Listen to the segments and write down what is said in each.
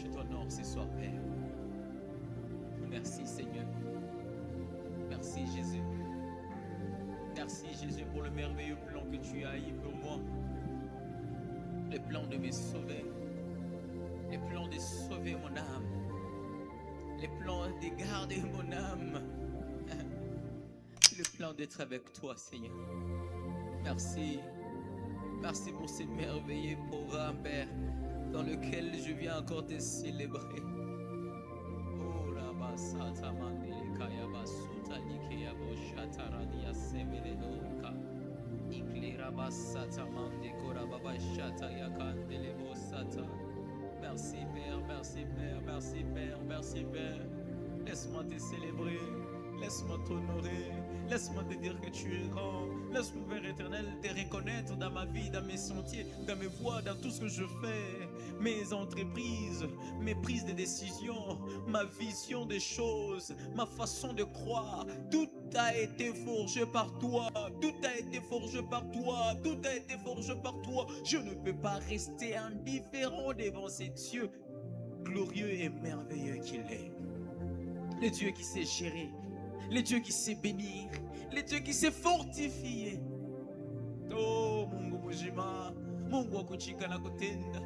Je t'honore ce soir, Père. Merci, Seigneur. Merci, Jésus. Merci, Jésus, pour le merveilleux plan que tu as eu pour moi. Le plan de me sauver. Le plan de sauver mon âme. Le plan de garder mon âme. Le plan d'être avec toi, Seigneur. Merci. Merci pour ce merveilleux programme, Père, dans lequel je viens encore te célébrer. Oh, la basata mandele kaya basuta dikeya boshata radia semelenoka. Iklera basata mande kora baba shata yakandele bosata. Merci, Père, merci, Père, merci, Père, merci, Père. Laisse-moi te célébrer. Laisse-moi t'honorer, laisse-moi te dire que tu es grand, laisse-moi, Père éternel, te reconnaître dans ma vie, dans mes sentiers, dans mes voies, dans tout ce que je fais, mes entreprises, mes prises de décisions, ma vision des choses, ma façon de croire. Tout a été forgé par toi, tout a été forgé par toi, tout a été forgé par toi. Je ne peux pas rester indifférent devant ces dieux glorieux et merveilleux qu'il est. Le Dieu qui sait gérer, le Dieu qui sait bénir, le Dieu qui sait fortifier. Oh, Mungu mujima, Mungu wa kuchika na kutenda,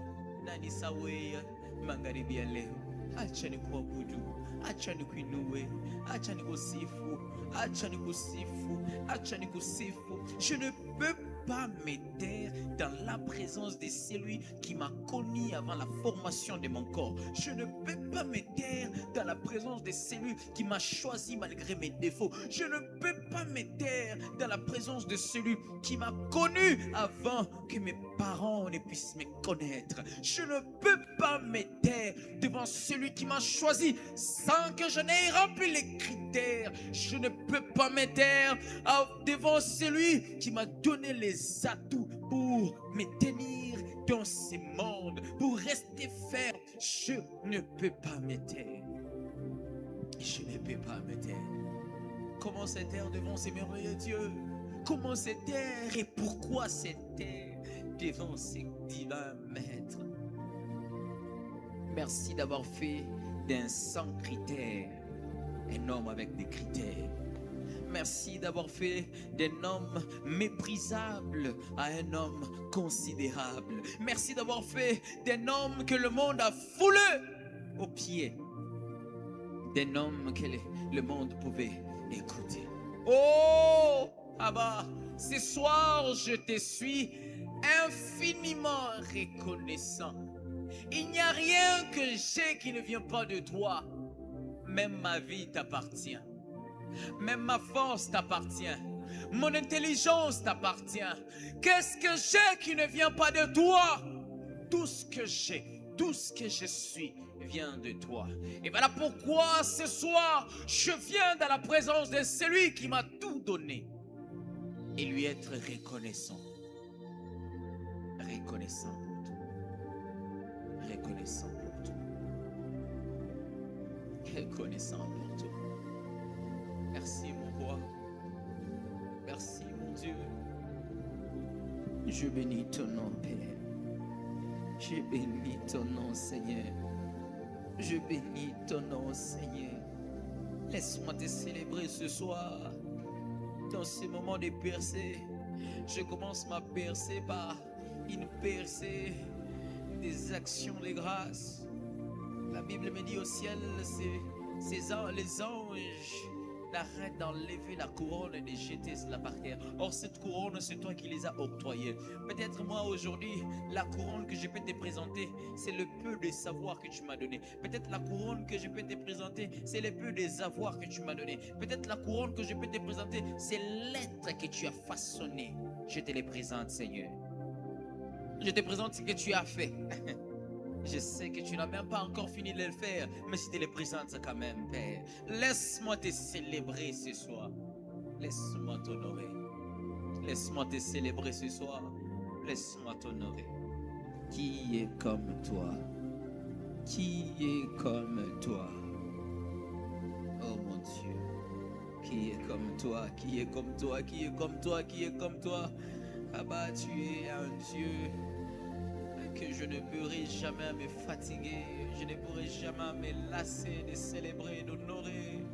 nani saweya magharibi ya leo. Acha ni kuabudu, acha ni kuinue, acha ni kusifu, acha ni kusifu, acha ni kusifu. Je ne peux pas me taire dans la présence de celui qui m'a connu avant la formation de mon corps. Je ne peux pas me taire dans la présence de celui qui m'a choisi malgré mes défauts. Je ne peux pas me taire dans la présence de celui qui m'a connu avant que mes parents ne puissent me connaître. Je ne peux pas me taire devant celui qui m'a choisi sans que je n'ai rempli les critères. Je ne peux pas me taire devant celui qui m'a donné les atouts pour me tenir dans ce monde, pour rester ferme. Je ne peux pas me taire. Je ne peux pas me taire. Comment se taire devant ces merveilleux dieux? Comment se taire et pourquoi se taire devant ces divins maîtres? Merci d'avoir fait d'un sans critère un homme avec des critères. Merci d'avoir fait d'un homme méprisable à un homme considérable. Merci d'avoir fait d'un homme que le monde a foulé aux pieds, d'un homme que le monde pouvait écouter. Oh, Abba, ce soir je te suis infiniment reconnaissant. Il n'y a rien que j'ai qui ne vient pas de toi. Même ma vie t'appartient. Même ma force t'appartient. Mon intelligence t'appartient. Qu'est-ce que j'ai qui ne vient pas de toi? Tout ce que j'ai, tout ce que je suis vient de toi. Et voilà pourquoi ce soir, je viens dans la présence de celui qui m'a tout donné. Et lui être reconnaissant. Reconnaissant pour tout. Reconnaissant pour tout. Reconnaissant pour tout. Merci mon roi. Merci mon Dieu. Je bénis ton nom, Père. Je bénis ton nom, Seigneur. Je bénis ton nom, Seigneur. Laisse-moi te célébrer ce soir. Dans ce moment de percée, je commence ma percée par une percée des actions de grâce. La Bible me dit au ciel, les anges n'arrêtent d'enlever la couronne et de jeter cela par terre. Or cette couronne, c'est toi qui les as octroyées. Peut-être moi aujourd'hui, la couronne que je peux te présenter, c'est le peu de savoir que tu m'as donné. Peut-être la couronne que je peux te présenter, c'est le peu des avoirs que tu m'as donné. Peut-être la couronne que je peux te présenter, c'est l'être que tu as façonné. Je te les présente, Seigneur. Je te présente ce que tu as fait. Je sais que tu n'as même pas encore fini de le faire, mais je te le présente quand même, Père. Laisse-moi te célébrer ce soir. Laisse-moi t'honorer. Laisse-moi te célébrer ce soir. Laisse-moi t'honorer. Qui est comme toi? Qui est comme toi? Oh mon Dieu. Qui est comme toi? Qui est comme toi? Qui est comme toi? Qui est comme toi? Abba, tu es un Dieu que je ne pourrai jamais me fatiguer, je ne pourrai jamais me lasser de célébrer, d'honorer.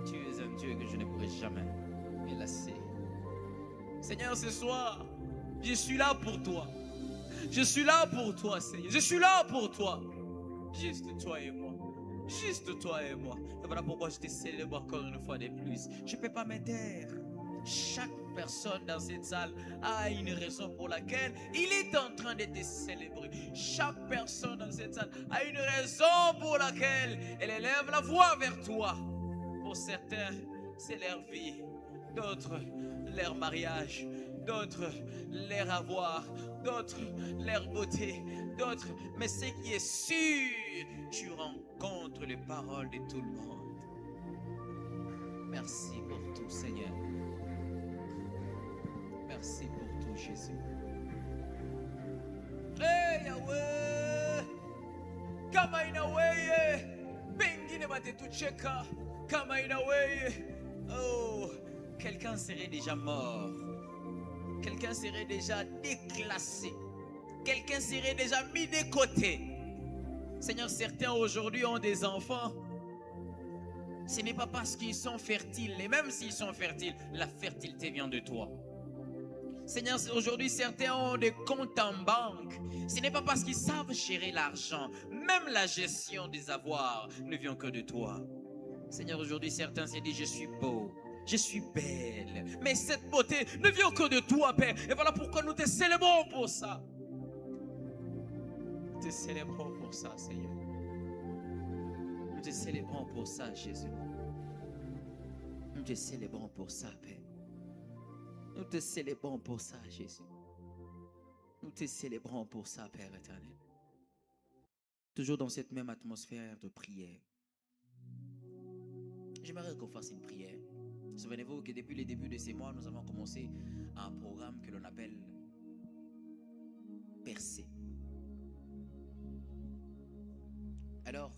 Tu es un Dieu que je ne pourrai jamais me lasser. Seigneur, ce soir, je suis là pour toi. Je suis là pour toi, Seigneur. Je suis là pour toi. Juste toi et moi. Juste toi et moi. Et voilà pourquoi je te célèbre encore une fois de plus. Je ne peux pas me taire. Chaque personne dans cette salle a une raison pour laquelle il est en train de te célébrer. Chaque personne dans cette salle a une raison pour laquelle elle élève la voix vers toi. Pour certains, c'est leur vie. D'autres, leur mariage. D'autres, leur avoir. D'autres, leur beauté. D'autres, mais ce qui est sûr, tu rencontres les paroles de tout le monde. Merci pour tout, Seigneur. Merci pour tout, Jésus. Hey, Yahweh! Kama inaweye, pengine batetucheka. Kama inaweye. Oh, quelqu'un serait déjà mort. Quelqu'un serait déjà déclassé. Quelqu'un serait déjà mis de côté. Seigneur, certains aujourd'hui ont des enfants. Ce n'est pas parce qu'ils sont fertiles. Et même s'ils sont fertiles, la fertilité vient de toi. Seigneur, aujourd'hui, certains ont des comptes en banque. Ce n'est pas parce qu'ils savent gérer l'argent. Même la gestion des avoirs ne vient que de toi. Seigneur, aujourd'hui, certains se disent, je suis beau, je suis belle. Mais cette beauté ne vient que de toi, Père. Et voilà pourquoi nous te célébrons pour ça. Nous te célébrons pour ça, Seigneur. Nous te célébrons pour ça, Jésus. Nous te célébrons pour ça, Père. Nous te célébrons pour ça, Jésus. Nous te célébrons pour ça, Père éternel. Toujours dans cette même atmosphère de prière. J'aimerais qu'on fasse une prière. Souvenez-vous que depuis le début de ces mois, nous avons commencé un programme que l'on appelle Percer. Alors,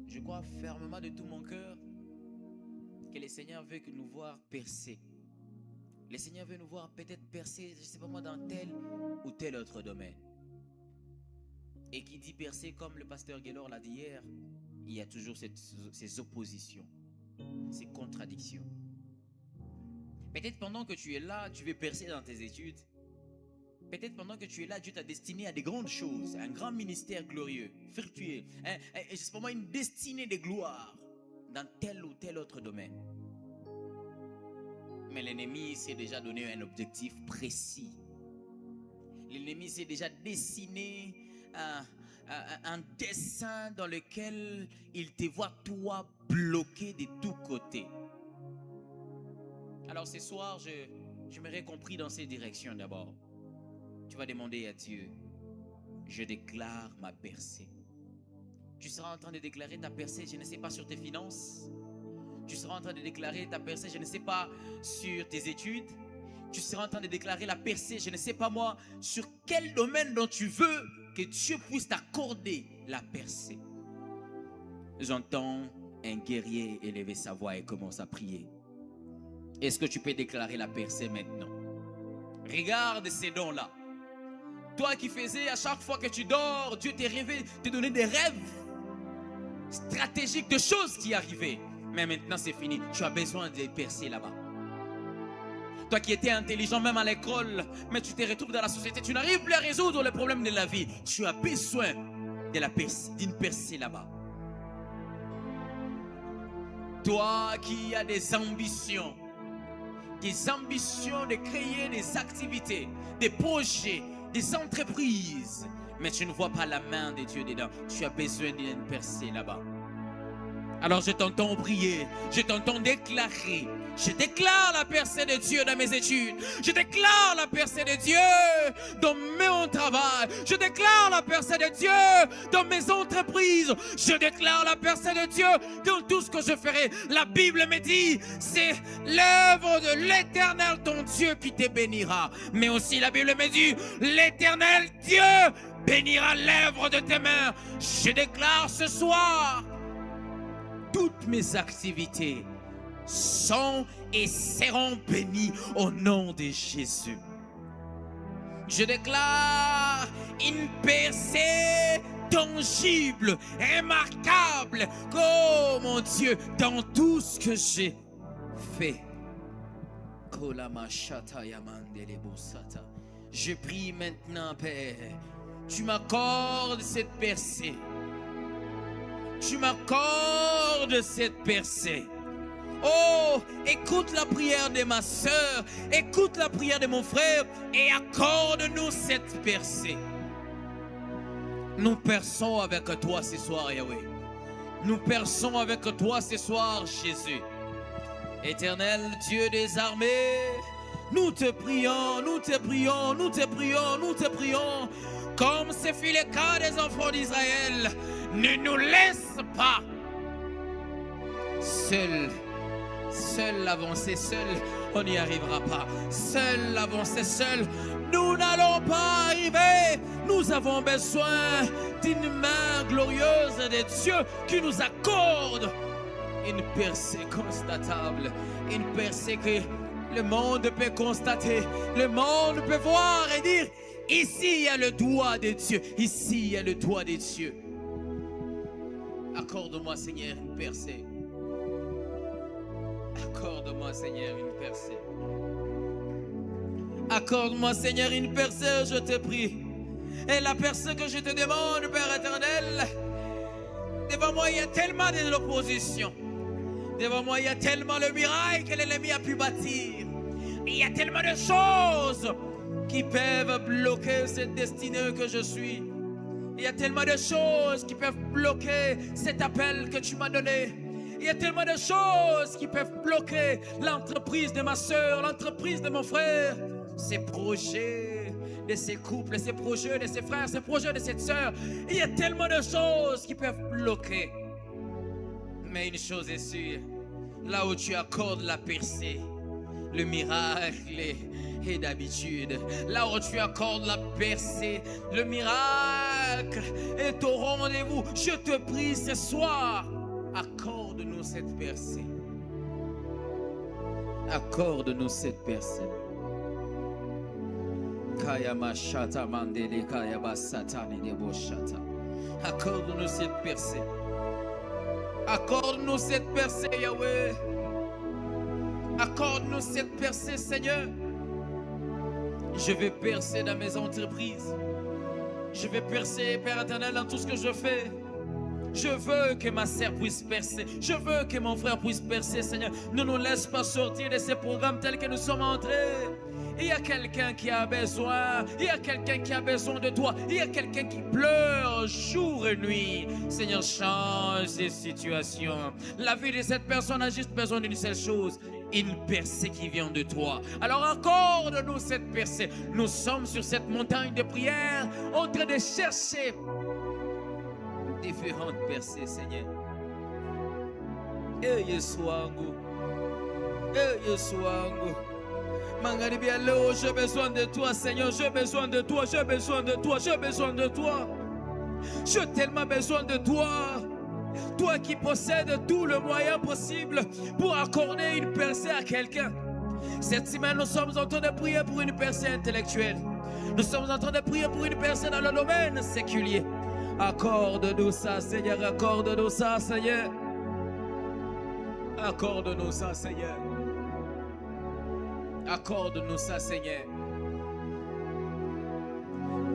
je crois fermement de tout mon cœur que le Seigneur veut que nous voir percer. Le Seigneur veut nous voir peut-être percer, je ne sais pas moi, dans tel ou tel autre domaine. Et qui dit percer, comme le pasteur Gaylor l'a dit hier, il y a toujours ces oppositions, ces contradictions. Peut-être pendant que tu es là, tu veux percer dans tes études. Peut-être pendant que tu es là, Dieu t'a destiné à des grandes choses, un grand ministère glorieux, fructueux, je sais pas moi, une destinée de gloire dans tel ou tel autre domaine. Mais l'ennemi s'est déjà donné un objectif précis. L'ennemi s'est déjà dessiné un dessin dans lequel il te voit toi bloqué de tous côtés. Alors ce soir, je m'aurais compris dans ces directions d'abord. Tu vas demander à Dieu, je déclare ma percée. Tu seras en train de déclarer ta percée, je ne sais pas, sur tes finances. Tu seras en train de déclarer ta percée, je ne sais pas, sur tes études. Tu seras en train de déclarer la percée, je ne sais pas moi, sur quel domaine dont tu veux que Dieu puisse t'accorder la percée. J'entends un guerrier élever sa voix et commence à prier. Est-ce que tu peux déclarer la percée maintenant? Regarde ces dons-là. Toi qui faisais à chaque fois que tu dors, Dieu t'a rêvé, t'a donné des rêves stratégiques de choses qui arrivaient. Mais maintenant c'est fini, tu as besoin de percer là-bas. Toi qui étais intelligent même à l'école, mais tu te retrouves dans la société, tu n'arrives plus à résoudre les problèmes de la vie. Tu as besoin d'une percée là-bas. Toi qui as des ambitions de créer des activités, des projets, des entreprises, mais tu ne vois pas la main de Dieu dedans. Tu as besoin d'une percée là-bas. Alors je t'entends prier, je t'entends déclarer. Je déclare la percée de Dieu dans mes études. Je déclare la percée de Dieu dans mon travail. Je déclare la percée de Dieu dans mes entreprises. Je déclare la percée de Dieu dans tout ce que je ferai. La Bible me dit, c'est l'œuvre de l'Éternel ton Dieu qui te bénira. Mais aussi la Bible me dit, l'Éternel Dieu bénira l'œuvre de tes mains. Je déclare ce soir, toutes mes activités sont et seront bénies au nom de Jésus. Je déclare une percée tangible, remarquable. Oh mon Dieu, dans tout ce que j'ai fait. Je prie maintenant, Père, tu m'accordes cette percée. Tu m'accordes cette percée. Oh, écoute la prière de ma soeur, écoute la prière de mon frère et accorde-nous cette percée. Nous perçons avec toi ce soir, Yahweh. Nous perçons avec toi ce soir, Jésus. Éternel Dieu des armées, nous te prions, nous te prions, nous te prions, nous te prions. Comme ce fut le cas des enfants d'Israël, ne nous laisse pas seuls. Seul avancer, seul, on n'y arrivera pas. Seul avancer, seul, nous n'allons pas arriver. Nous avons besoin d'une main glorieuse de Dieu qui nous accorde une percée constatable, une percée que le monde peut constater, le monde peut voir et dire, ici il y a le doigt de Dieu, ici il y a le doigt de Dieu. Accorde-moi, Seigneur, une percée. Accorde-moi, Seigneur, une percée. Accorde-moi, Seigneur, une percée, je te prie. Et la percée que je te demande, Père éternel, devant moi, il y a tellement de l'opposition. Devant moi, il y a tellement de mirailles que l'ennemi a pu bâtir. Il y a tellement de choses qui peuvent bloquer cette destinée que je suis. Il y a tellement de choses qui peuvent bloquer cet appel que tu m'as donné. Il y a tellement de choses qui peuvent bloquer l'entreprise de ma soeur, l'entreprise de mon frère, ces projets de ces couples, ces projets de ces frères, ces projets de cette soeur. Il y a tellement de choses qui peuvent bloquer. Mais une chose est sûre, là où tu accordes la percée, le miracle est d'habitude. Là où tu accordes la percée, le miracle est au rendez-vous. Je te prie ce soir, accorde-nous cette percée. Accorde-nous cette percée. Accorde-nous cette percée. Accorde-nous cette percée, Yahweh. Accorde-nous cette percée, Seigneur. Je vais percer dans mes entreprises. Je vais percer, Père éternel, dans tout ce que je fais. Je veux que ma sœur puisse percer. Je veux que mon frère puisse percer, Seigneur. Ne nous laisse pas sortir de ces programmes tels que nous sommes entrés. Il y a quelqu'un qui a besoin. Il y a quelqu'un qui a besoin de toi. Il y a quelqu'un qui pleure jour et nuit. Seigneur, change ces situations. La vie de cette personne a juste besoin d'une seule chose. Une percée qui vient de toi. Alors accorde-nous cette percée. Nous sommes sur cette montagne de prière en train de chercher différentes percées, Seigneur. Et Yesuangu. Et Yesuangu. J'ai besoin de toi, Seigneur. J'ai besoin de toi. J'ai besoin de toi. J'ai besoin de toi. J'ai tellement besoin de toi. Toi qui possèdes tout le moyen possible pour accorder une percée à quelqu'un. Cette semaine, nous sommes en train de prier pour une percée intellectuelle. Nous sommes en train de prier pour une percée dans le domaine séculier. Accorde-nous ça, Seigneur. Accorde-nous ça, Seigneur. Accorde-nous ça, Seigneur. Accorde-nous ça, Seigneur.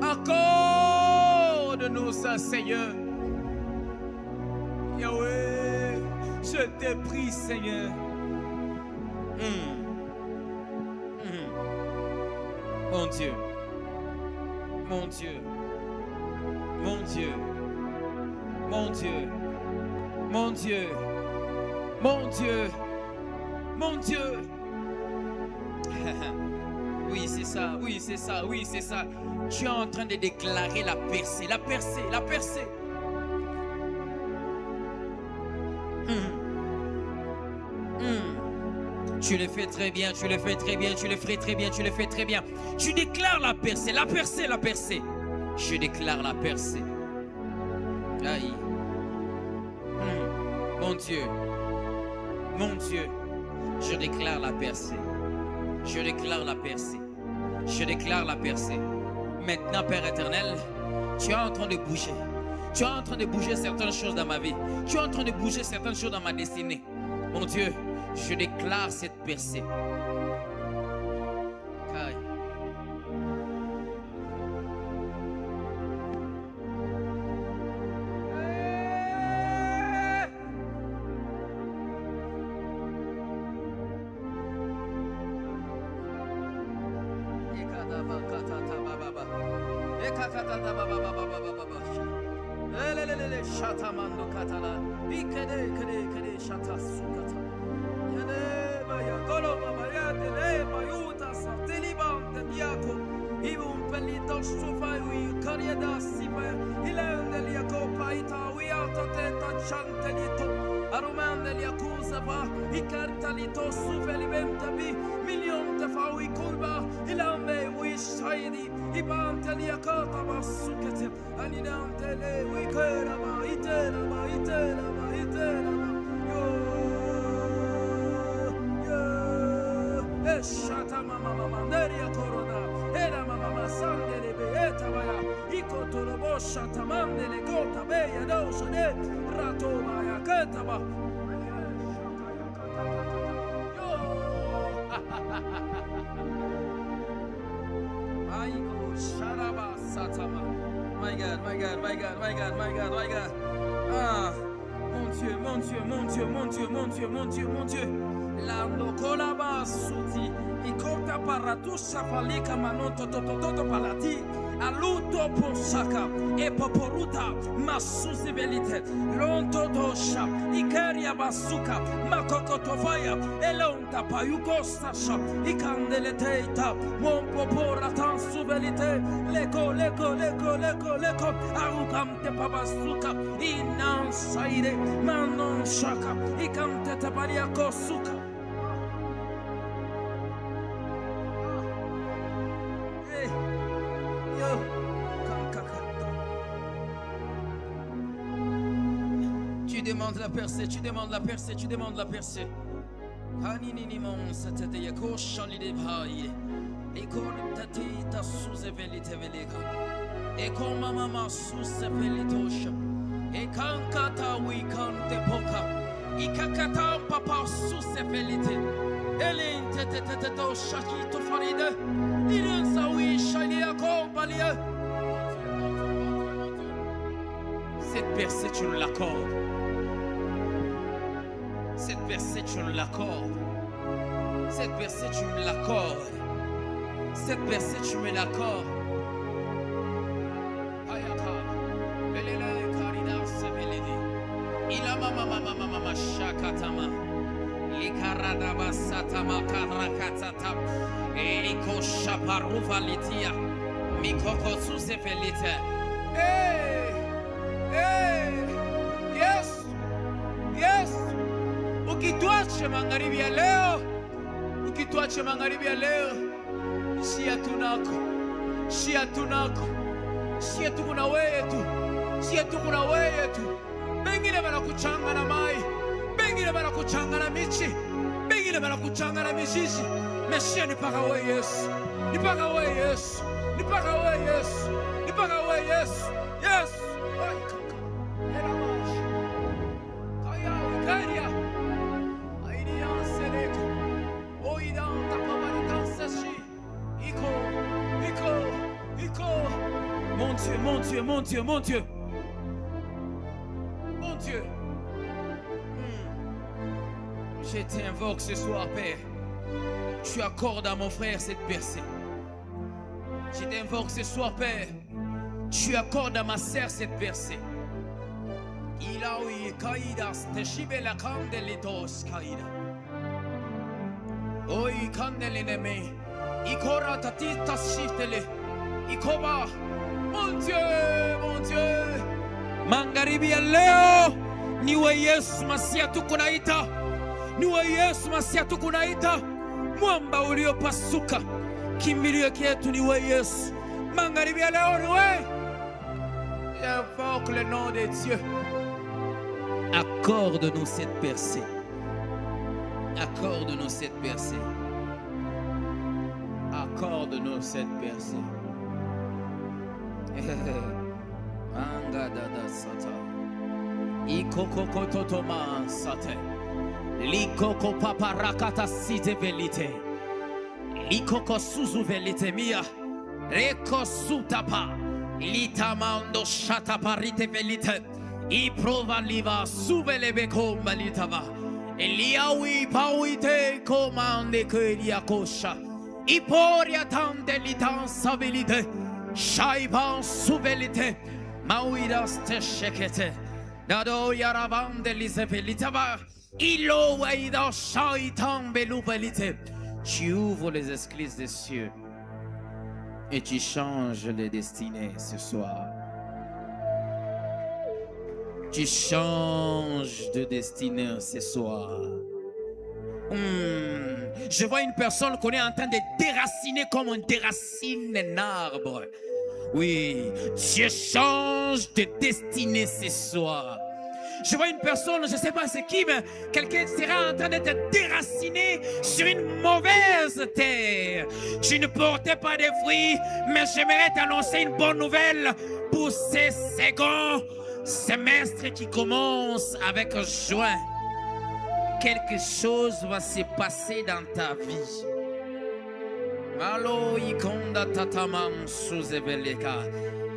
Accorde-nous ça, Seigneur. Yahweh, je te prie, Seigneur. Mon Dieu. Mon Dieu. Mon Dieu. Mon Dieu. Mon Dieu. Mon Dieu. Mon Dieu. Oui, c'est ça, oui, c'est ça, oui, c'est ça. Tu es en train de déclarer la percée, la percée, la percée. Tu le fais très bien, tu le fais très bien, tu le ferais très bien, tu le fais très bien. Tu déclares la percée, la percée, la percée. Je déclare la percée. Aïe. Mon Dieu, mon Dieu, je déclare la percée. Je déclare la percée. Je déclare la percée. Maintenant, Père éternel, tu es en train de bouger. Tu es en train de bouger certaines choses dans ma vie. Tu es en train de bouger certaines choses dans ma destinée. Mon Dieu, je déclare cette percée. Aïe. Shatamando katala, ikede kede shata sukata. Yale baya golo baba yade le bayuta sa telibante diako. Ibun pelito sufa wi kariada sifa. Ilande liako paita wi autoteta chantelito. Arumande liakusa fa ikartalito sufa libenta bi. Million de fa wi kulba. Ilande wi shaidi. Ibante liakata basukete. Aninante le wi keraba. Iteraba. Yo. Shata mama neria corona. Era mama sandele beeta baya. Iko torobo shata mandele gota beya dosa de. Rato baya ketaba. Yo. Aiko sharaba satama. My God. Ah, mon Dieu. La locola basuti. Ikota paratusha palika manoto toto palati. Aluto ponsaka. E poporuta masusi velite. Lonto dosha. Ikaria basuka. Makokotofaya. Elonta payuko sasha. Ikandele teita. Mon popora tansu velite. Leko. Arukante pabasuka. Inan saire. Manon shaka. Ikante tabaria kosuka. Tu demandes la percée. Hanini mon satete yako shali de bhaye. Ekon tati ta suze velite velega. Ekon mama suze velitosha. Ekankata wi kante poka. Ikakata papa suze velite. Elin tete to shaki to faride. Iren sawi shali yako balie. Cette percée, tu nous l'accordes. Cette percée, tu nous l'accordes. Cette percée, tu me l'accordes. Cette percée, tu me l'accordes. Ayaka, belele karida seveledi. Ila mama shakatama. Likarada basatama karakatata. Eliko shaparuva litia. Mikoko susefelite. Yes. Ukituache magharibi ya leo. Shia tukuna wewe tu. Bengine banakuchanga na mai. Bengine banakuchanga na michi. Bengine banakuchanga na mizizi. Meshia ni paka wewe Yesu. Yes. Mon Dieu. Je t'invoque ce soir, Père. Tu accordes à mon frère cette percée. Je t'invoque ce soir, Père. Tu accordes à ma sœur cette percée. Ilawi kaidas te shibela kandelitos kaida. Oi kandelineme. Ikora tatita shiftele. Ikoba. Mon Dieu. Magharibi ya leo niwe Yesu Masia tukunaita. Mwamba uliopasuka. Kimbilio chetu niwe Yesu. Magharibi ya leo niwe. J'invoque le nom de Dieu. Accorde-nous cette percée. Angadada sata. Ikoko totoma sate. Likoko paparakata site velite. Likoko suzu velite mia. Reko sutapa. Litamando shata parite velite. Iprova liva suvelebe komba litava. Eliawi pauite komande que liakosha. Iporia tante litansa velite. Shaiban suvelite. Mauidas te shekete. Nado yaravande lisevelitava. Ilo waida shaitan beluvelite. Tu ouvres les esclises des cieux et tu changes les destinées ce soir. Tu changes de destinée ce soir. Je vois une personne qu'on est en train de déraciner comme on déracine un arbre. Oui, Dieu change de destinée ce soir. Je vois une personne, je ne sais pas c'est qui, mais quelqu'un sera en train d'être déraciné sur une mauvaise terre. Tu ne portais pas de fruits, mais j'aimerais t'annoncer une bonne nouvelle pour ces seconds semestres qui commencent avec juin. Quelque chose va se passer dans ta vie. Malo ikonda tatamam suzeveleka.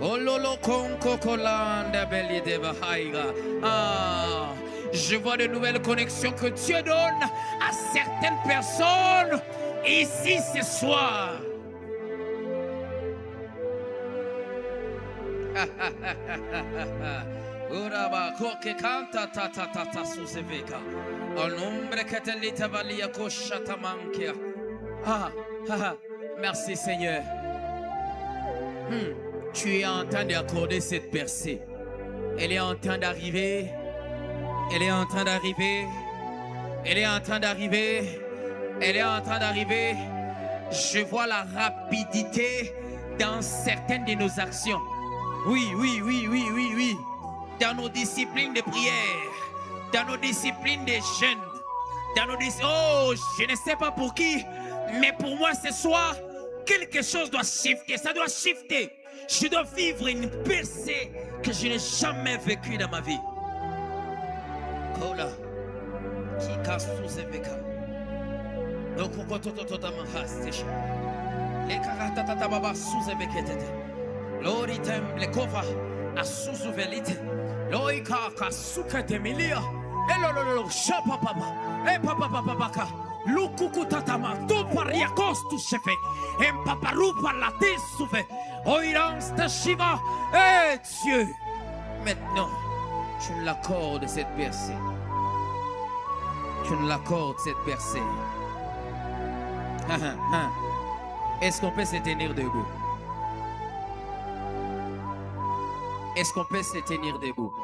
Ololo konko kolanda beli de bahaiga. Ah, je vois de nouvelles connexions que Dieu donne à certaines personnes ici ce soir. Uraba koke kanta tata tata suzeveka. Au nombre que te litavalia koshata mankia. Ah, merci Seigneur. Tu es en train d'accorder cette percée. Elle est en train d'arriver. Elle est en train d'arriver. Elle est en train d'arriver. Elle est en train d'arriver. Je vois la rapidité dans certaines de nos actions. Oui. Dans nos disciplines de prière. Dans nos disciplines de jeûne. Dans nos disciplines... Oh, je ne sais pas pour qui. Mais pour moi ce soir, quelque chose doit shifter. Ça doit shifter. Je dois vivre une percée que je n'ai jamais vécue dans ma vie. Kola, Kika Suzeveka, Lokoko Totota Mahastich, Les Karatata Baba Suzevekete, Loritem, Le Kova, a Suzuvelite, Loika Kasukate Milia, Elolo Shapa Papa, E Papa Babaka. Lukuku tatama, tu pariakos tu chefe, en paparupa la tesouve, oirans ta shiva, et Dieu. Maintenant, tu nous l'accordes cette percée. Tu nous l'accordes cette percée. Est-ce qu'on peut se tenir debout? Est-ce qu'on peut se tenir debout?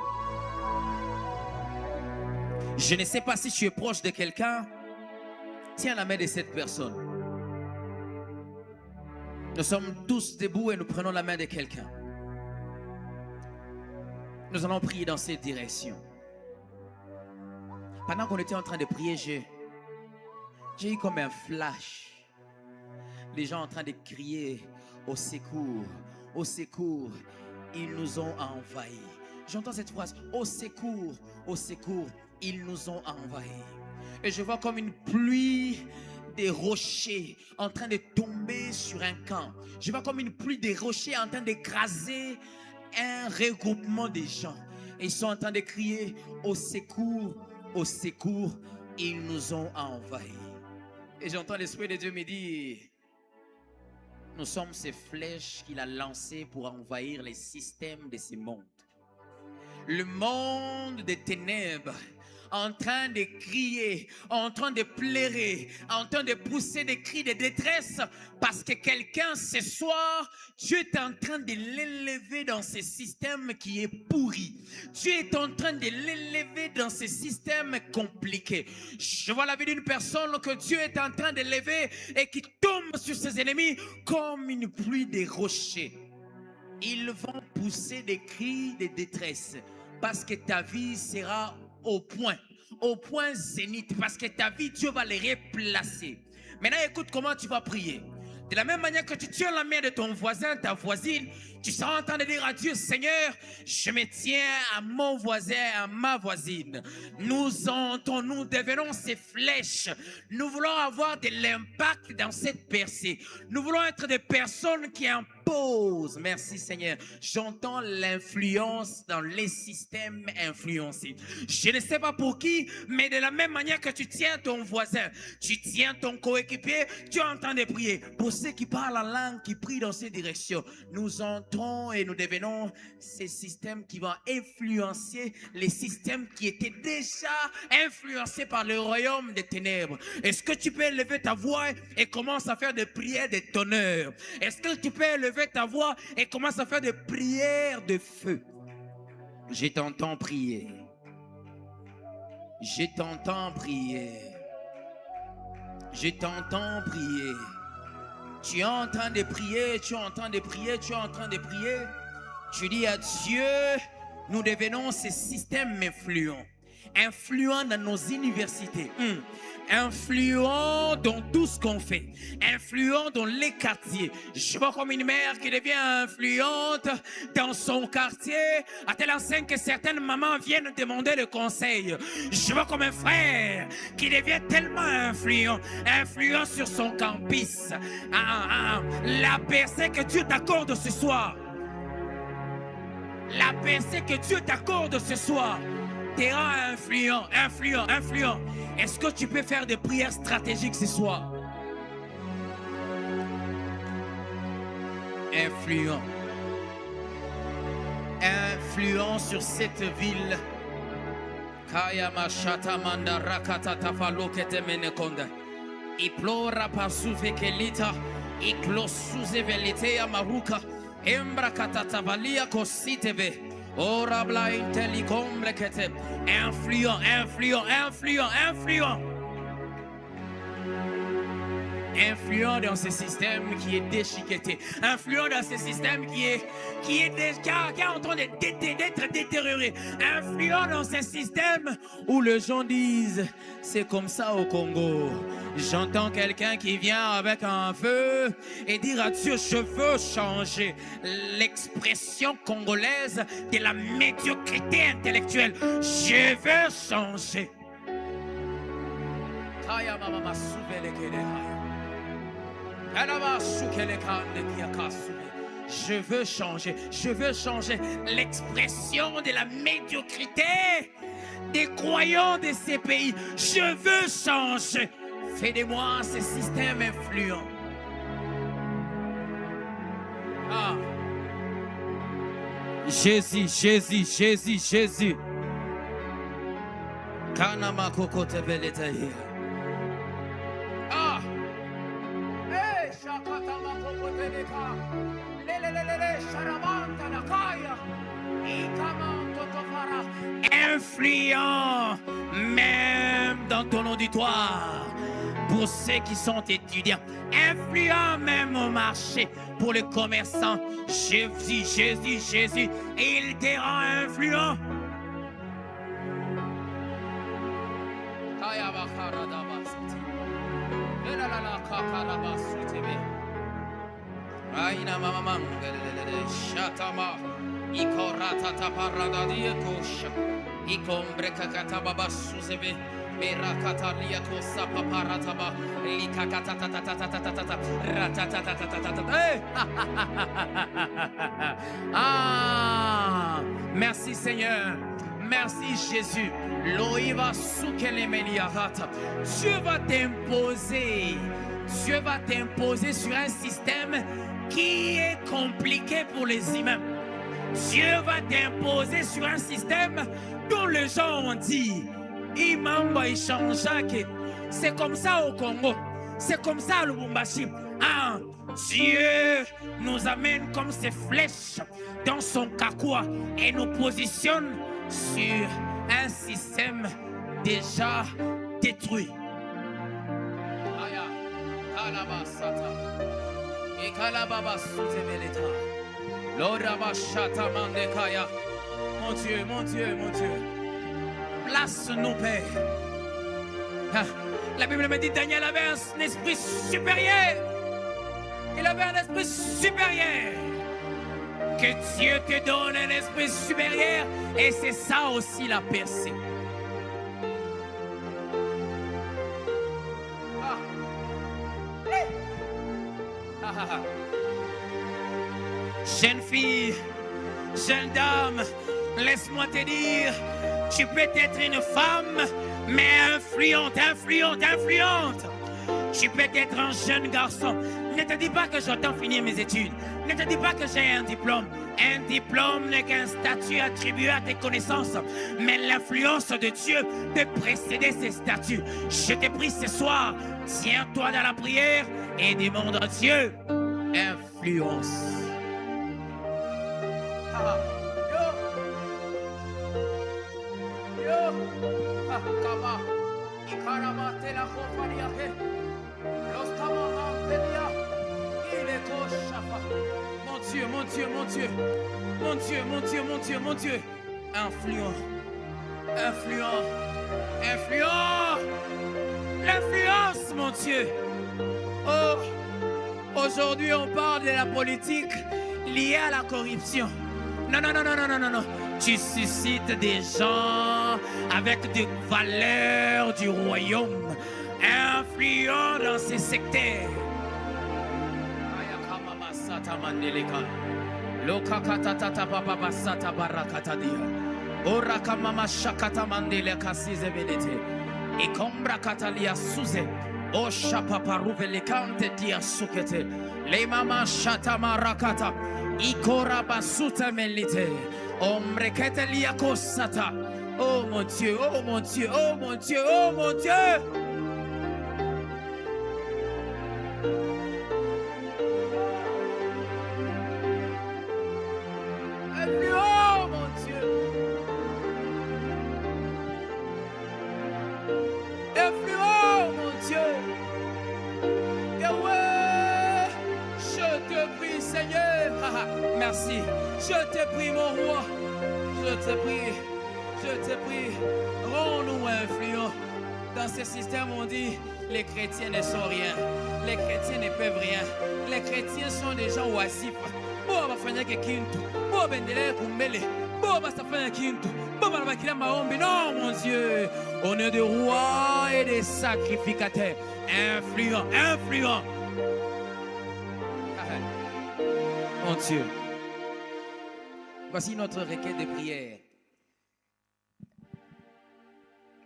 Je ne sais pas si tu es proche de quelqu'un. Tiens la main de cette personne. Nous sommes tous debout et nous prenons la main de quelqu'un. Nous allons prier dans cette direction. Pendant qu'on était en train de prier, j'ai eu comme un flash. Les gens en train de crier au secours, ils nous ont envahis. J'entends cette phrase, au secours, ils nous ont envahis. Et je vois comme une pluie de rochers en train de tomber sur un camp. Je vois comme une pluie de rochers en train d'écraser un regroupement de gens. Et ils sont en train de crier au secours, ils nous ont envahis. Et j'entends l'Esprit de Dieu me dire, nous sommes ces flèches qu'il a lancées pour envahir les systèmes de ce monde. Le monde des ténèbres, en train de crier, en train de pleurer, en train de pousser des cris de détresse, parce que quelqu'un ce soir, Dieu est en train de l'élever dans ce système qui est pourri. Dieu est en train de l'élever dans ce système compliqué. Je vois la vie d'une personne que Dieu est en train de lever et qui tombe sur ses ennemis comme une pluie de rochers. Ils vont pousser des cris de détresse parce que ta vie sera au point zénith, parce que ta vie, Dieu va les replacer. Maintenant, écoute comment tu vas prier. De la même manière que tu tiens la main de ton voisin, ta voisine, Tu seras en train de dire à Dieu, Seigneur, je me tiens à mon voisin, à ma voisine. Nous devenons ces flèches. Nous voulons avoir de l'impact dans cette percée. Nous voulons être des personnes qui imposent. Merci Seigneur. J'entends l'influence dans les systèmes influencés. Je ne sais pas pour qui, mais de la même manière que tu tiens ton voisin, tu tiens ton coéquipier, tu es en train de prier. Pour ceux qui parlent en langue, qui prient dans ces directions, nous entrons et nous devenons ces systèmes qui vont influencer les systèmes qui étaient déjà influencés par le royaume des ténèbres. Est-ce que tu peux élever ta voix et commencer à faire des prières de tonnerre? Est-ce que tu peux élever ta voix et commencer à faire des prières de feu? Je t'entends prier. Je t'entends prier. Je t'entends prier. Tu es en train de prier, tu es en train de prier, tu es en train de prier. Tu dis à Dieu, nous devenons ces systèmes influents dans nos universités, influents dans tout ce qu'on fait, influents dans les quartiers. Je vois comme une mère qui devient influente dans son quartier, à tel enseigne que certaines mamans viennent demander le conseil. Je vois comme un frère qui devient tellement influent sur son campus. La percée que Dieu t'accorde ce soir, la percée que Dieu t'accorde ce soir, t'es influent. Est-ce que tu peux faire des prières stratégiques ce soir? Influent sur cette ville. Kaya mashata manda rakata tafalo ketemene konda. Iplora pasuve kelita. Iklosuze velite ya maruka. Embra katatabalia kositeve. Ora bla intellicombre kete. Influent. Influent dans ce système qui est déchiqueté. Influent dans ce système qui est en train d'être détérioré. Influent dans ce système où les gens disent c'est comme ça au Congo. J'entends quelqu'un qui vient avec un feu et dire à Dieu, je veux changer l'expression congolaise de la médiocrité intellectuelle. Je veux changer. Je veux changer l'expression de la médiocrité des croyants de ces pays. Je veux changer. Fais de moi ce système influent. Jésus. Kanama koko tebeletaye. Influent même dans ton auditoire pour ceux qui sont étudiants, influent même au marché pour les commerçants. Jésus, et il te rend influent. Aina mama shatama ikorata taparada diekosha ikombre kakata baba suzeve berakata liakosa paparataba likakata merci Seigneur. Merci Jésus. Loïva soukele meliarata. Dieu va t'imposer sur un système qui est compliqué pour les humains. Dieu va t'imposer sur un système dont les gens ont dit Imamba Ishanjake. C'est comme ça au Congo. C'est comme ça à Lubumbashi. Dieu nous amène comme ces flèches dans son kakwa et nous positionne sur un système déjà détruit. Mon Dieu. Place-nous, Père. La Bible me dit Daniel avait un esprit supérieur. Il avait un esprit supérieur. Que Dieu te donne un esprit supérieur. Et c'est ça aussi la percée. Jeune fille, jeune dame, laisse-moi te dire, tu peux être une femme, mais influente. Tu peux être un jeune garçon. Ne te dis pas que j'entends finir mes études. Ne te dis pas que j'ai un diplôme. Un diplôme n'est qu'un statut attribué à tes connaissances. Mais l'influence de Dieu peut précéder ces statuts. Je te prie ce soir, tiens-toi dans la prière et demande à Dieu influence. Mon Dieu. Influent. L'influence, mon Dieu. Oh, aujourd'hui on parle de la politique liée à la corruption. Non. Tu suscites des gens avec des valeurs du royaume, influents dans ces secteurs. Oh mon Dieu. Merci. Je te prie, mon roi. Je te prie. Rends-nous influents. Dans ce système, on dit les chrétiens ne sont rien. Les chrétiens ne peuvent rien. Les chrétiens sont des gens oisifs. Non, mon Dieu. On est des rois et des sacrificateurs. Influents. Mon Dieu. Voici notre requête de prière.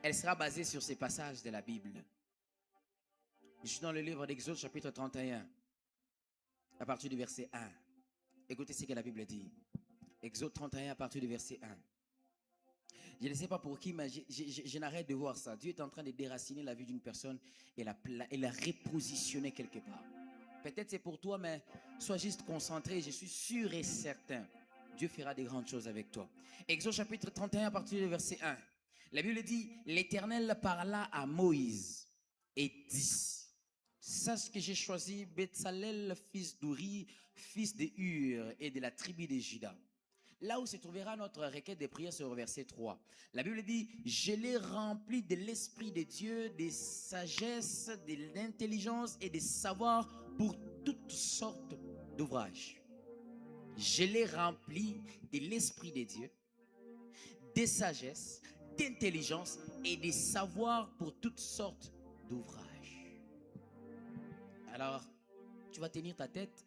Elle sera basée sur ces passages de la Bible. Je suis dans le livre d'Exode, chapitre 31, à partir du verset 1. Écoutez ce que la Bible dit. Exode 31, à partir du verset 1. Je ne sais pas pour qui, mais je n'arrête de voir ça. Dieu est en train de déraciner la vie d'une personne et la repositionner quelque part. Peut-être c'est pour toi, mais sois juste concentré. Je suis sûr et certain. Dieu fera des grandes choses avec toi. Exode chapitre 31 à partir du verset 1. La Bible dit, l'Éternel parla à Moïse et dit, sache que j'ai choisi Betsalel, fils d'Uri, fils de Hur et de la tribu de Juda. Là où se trouvera notre requête de prière sur le verset 3. La Bible dit, je l'ai rempli de l'Esprit de Dieu, de sagesse, de l'intelligence et de savoir pour toutes sortes d'ouvrages. Je l'ai rempli de l'Esprit de Dieu, de sagesse, d'intelligence et de savoir pour toutes sortes d'ouvrages. Alors, tu vas tenir ta tête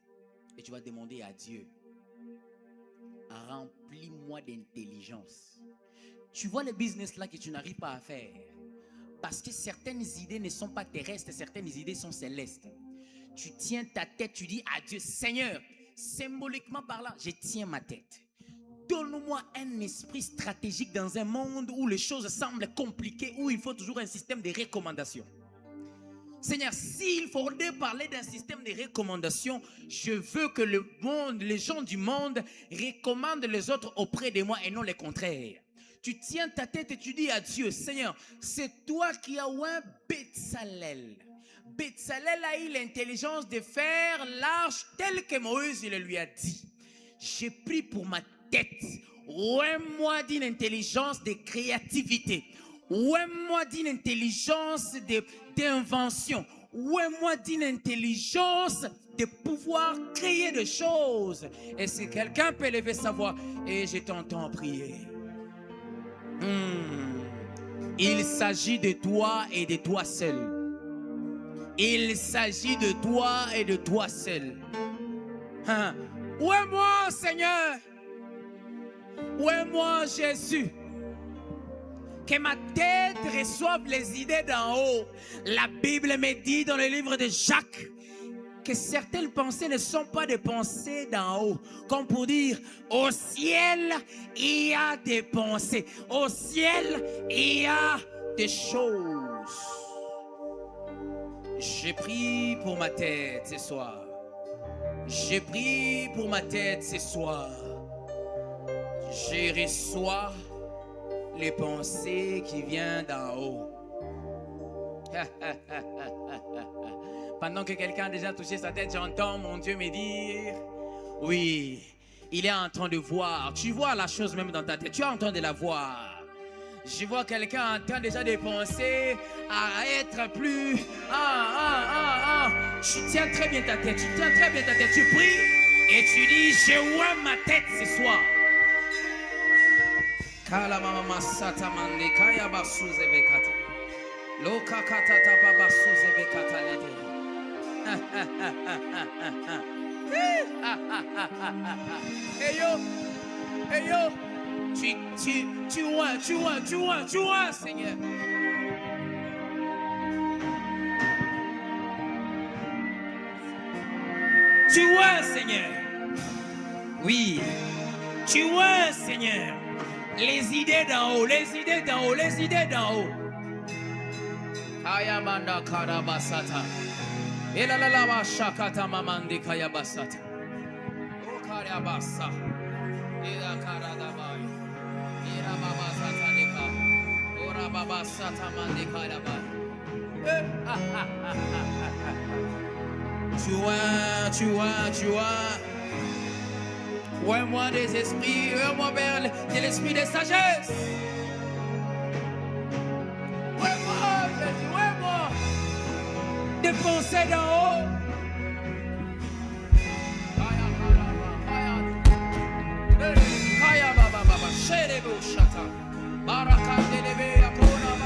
et tu vas demander à Dieu, remplis-moi d'intelligence. Tu vois le business là que tu n'arrives pas à faire parce que certaines idées ne sont pas terrestres, certaines idées sont célestes. Tu tiens ta tête, tu dis à Dieu, Seigneur, symboliquement parlant, je tiens ma tête. Donne-moi un esprit stratégique dans un monde où les choses semblent compliquées, où il faut toujours un système de recommandations. Seigneur, s'il faudrait parler d'un système de recommandations, je veux que le monde, les gens du monde recommandent les autres auprès de moi et non le contraire. Tu tiens ta tête et tu dis à Dieu, Seigneur, c'est toi qui as oint Betsalel. Betsalel a eu l'intelligence de faire l'arche telle que Moïse le lui a dit. J'ai pris pour ma tête, oint-moi d'une intelligence de créativité. Oint-moi d'une intelligence d'invention. Ouais-moi d'une intelligence de pouvoir créer des choses. Et si quelqu'un peut lever sa voix, et je t'entends prier. Il s'agit de toi et de toi seul. Il s'agit de toi et de toi seul. Ouais-moi, Seigneur. Ouais-moi, Jésus. Que ma tête reçoive les idées d'en haut. La Bible me dit dans le livre de Jacques que certaines pensées ne sont pas des pensées d'en haut. Comme pour dire, au ciel, il y a des pensées. Au ciel, il y a des choses. J'ai prié pour ma tête ce soir. J'ai prié pour ma tête ce soir. Je reçois les pensées qui viennent d'en haut. Pendant que quelqu'un a déjà touché sa tête, j'entends mon Dieu me dire, oui, il est en train de voir. Tu vois la chose même dans ta tête, tu es en train de la voir. Je vois quelqu'un en train déjà de penser à être plus... Tu tiens très bien ta tête, tu tiens très bien ta tête. Tu pries et tu dis, je vois ma tête ce soir. Kala mama sata mande kaya basuze vekata. Loka katata baba suze vekata lede. Hey yo. Tu vois, Seigneur. Tu vois, Seigneur. Oui. Tu vois, Seigneur. Les idées d'en haut, les idées d'en haut, les idées d'en haut. Ayamanda karabasata. Elalala shakata mamandi kayabasata. O karabasa. Ila karadabay. Ira babasata deka. Ora babasata mandi karabay. Tu vois. Ouais-moi des esprits, ouais-moi vers de l'esprit de sagesse. Ouais-moi, Jésus, ouais-moi. Des pensées d'en haut. Kaya baba, sherebo shata. Baraka delebe yakona ma.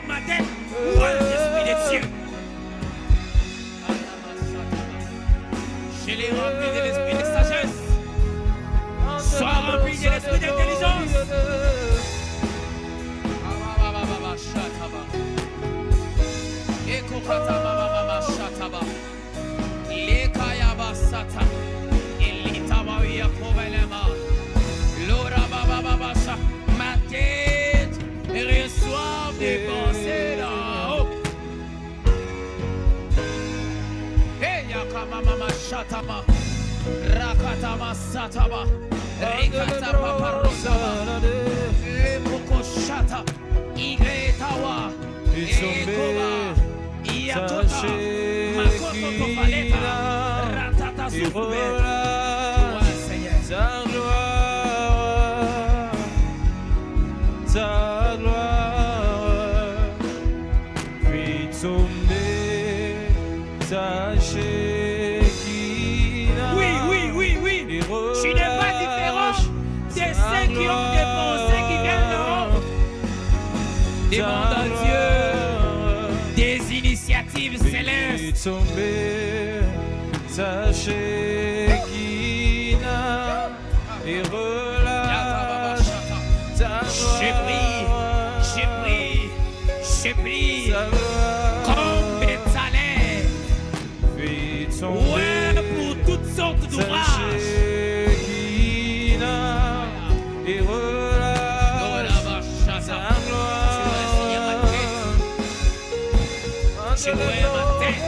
Ma tête, ouais, l'esprit de Dieu. Je l'ai rempli de l'esprit de sagesse. Sois rempli de l'esprit d'intelligence. Ma tête reçoit des pensées d'en haut. Hey, yakamama shatama, rakatama sataba, rikatama parosaba, lepoko shata, igretawa, ekoba, iakota, makoto tofaleta, ratata soufube. Ta gloire, fais tomber ta Shekinah. Oui. Tu n'es pas différent de ceux qui ont des pensées qui viennent d'en haut. Demande à Dieu des initiatives célestes. Fais tomber ta Shekinah et relâche ta gloire. J'ai pris comme Béthalem. Fais tomber Ouais, pour toutes sortes d'ouvrages. Et relâche ta gloire. Tu vois ma tête.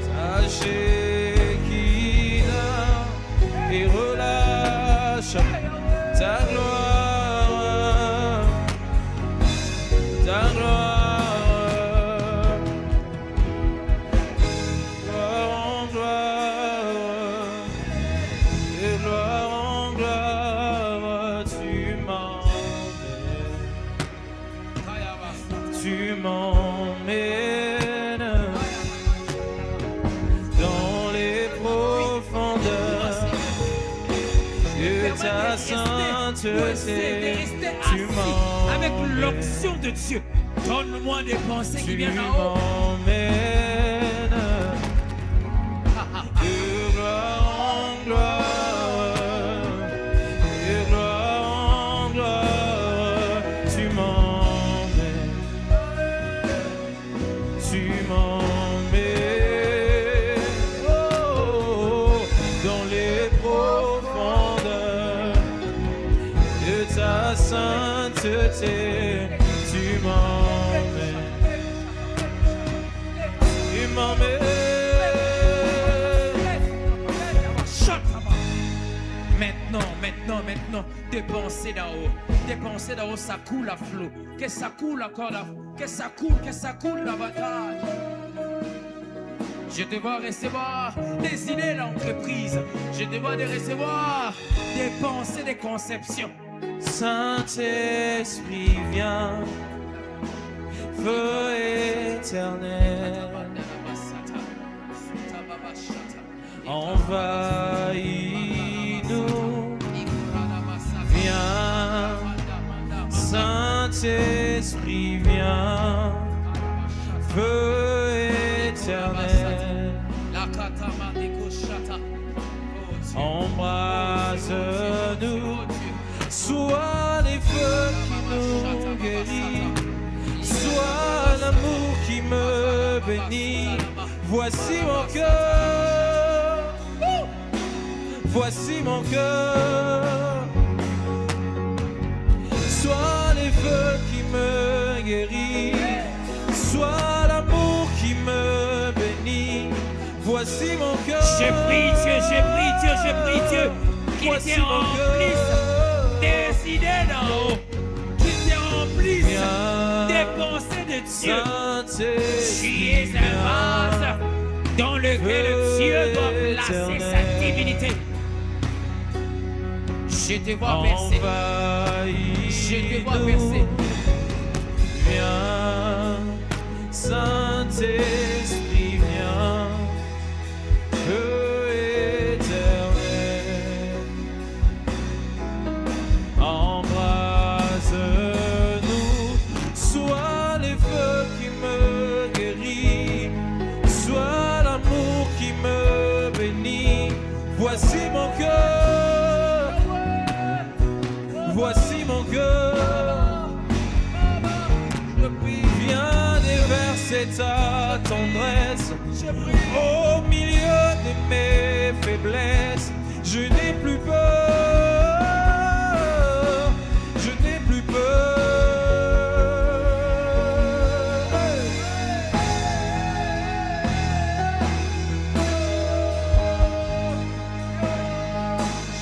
Ta Shekinah et relâche ta gloire. Ta gloire. tu m'emmènes dans les profondeurs de ta sainteté. Tu avec m'emmènes, l'onction de Dieu. Donne-moi des pensées qui tu viennent en haut. m'emmènes de gloire en gloire, de gloire en gloire. Tu m'emmènes oh, dans les profondeurs de ta sainteté. Tu m'emmènes. Maintenant, des pensées d'en haut, ça coule à flot. Que ça coule encore là, que ça coule davantage. Je te vois recevoir des idées d'entreprise. Je te vois recevoir des pensées, des conceptions. Saint-Esprit, viens, feu éternel, envahis-nous. Viens, Saint-Esprit, viens, feu éternel, embrase-nous. Sois les feux qui nous guérissent, sois l'amour qui me bénit. Voici mon cœur, voici mon cœur. Sois les feux qui me guérissent, sois l'amour qui me bénit. Voici mon cœur. J'ai pris Dieu, qui Voici te mon remplisse des idées d'en haut, qui te remplisse des pensées de Dieu. Tu es un vase dans lequel Dieu doit placer sa divinité. Je te vois percer. Je te vois percer. Viens, Saint-Esprit, viens, feu éternel, embrase-nous. Sois les feux qui me guérissent, sois l'amour qui me bénit. Voici mon cœur, voici mon cœur. Viens déverser ta tendresse au milieu de mes faiblesses. Je n'ai plus peur, je n'ai plus peur.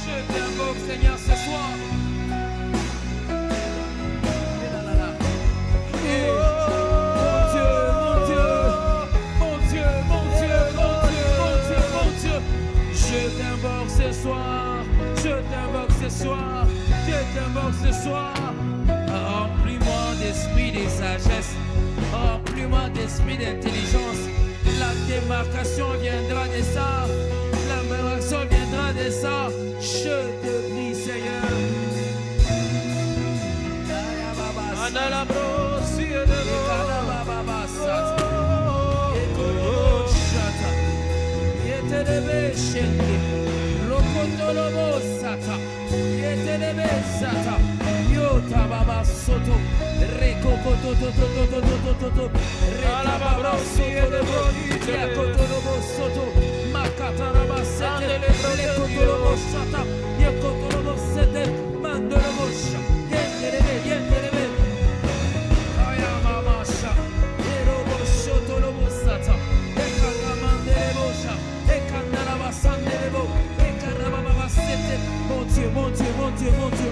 Je t'invoque, Seigneur, ce soir. Je t'invoque ce soir, remplis-moi d'esprit de sagesse, remplis-moi d'esprit d'intelligence. La démarcation viendra de ça, la démarcation viendra de ça. Je te prie, Seigneur.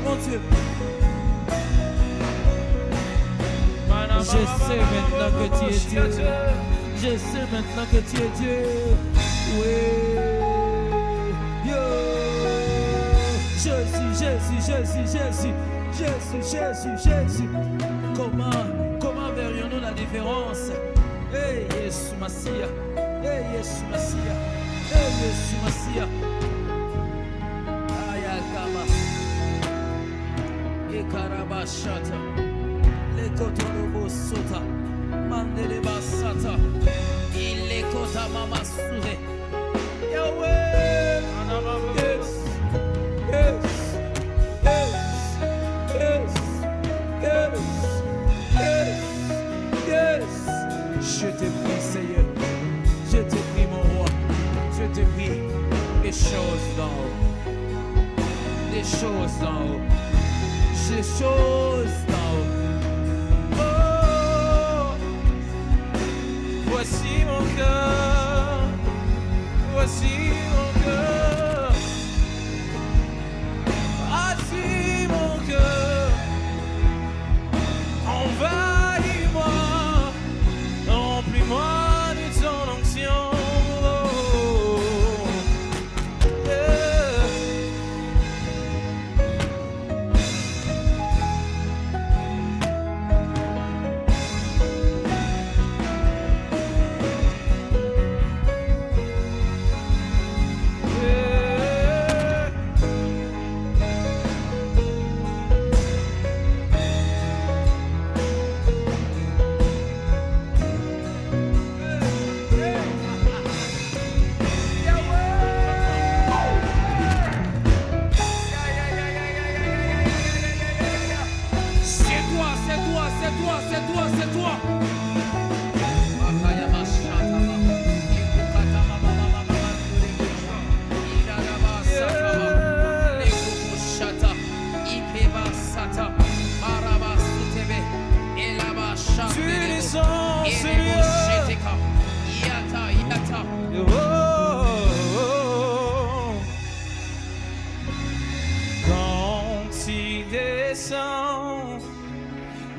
Mon Dieu. Je sais maintenant que tu es Dieu. Je sais maintenant que tu es Dieu. Oui. Yo. Jésus. Comment verrions-nous la différence. Hey, Yesu Masia. Hey, Yesu Masia. Hey, Yesu Masia. Ayakaba. Ekarabashata. Lekotorobo sota. Mandele basata. Ilekota mama suhe. Yahweh. Yes. Yes. Yes. Yes. Yes. Yes. Yes. Je te prie, Seigneur. Je te prie, mon roi. Je te prie. Les choses d'en haut. Les choses d'en haut. Les choses d'en haut. Oh, voici mon cœur, voici mon cœur, voici mon cœur, envahis-moi, remplis-moi de ton onction.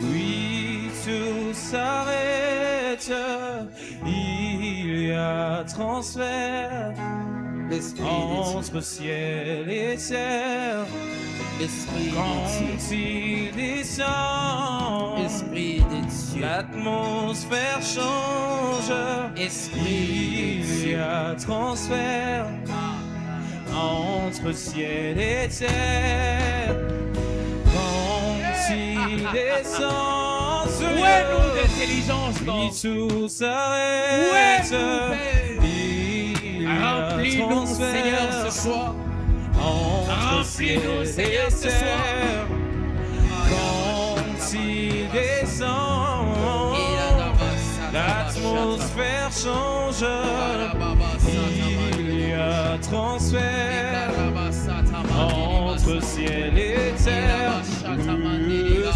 Oui, tout s'arrête, il y a transfert entre ciel et terre. Quand il descend, l'atmosphère change. Il y a transfert entre ciel et terre. Il descend, où est nous d'intelligence, puis tout s'arrête. Remplis-nous, Seigneur, ce soir. Remplis-nous, Seigneur, ce soir. Quand il descend, l'atmosphère change. Il y a transfert entre ciel et terre. Le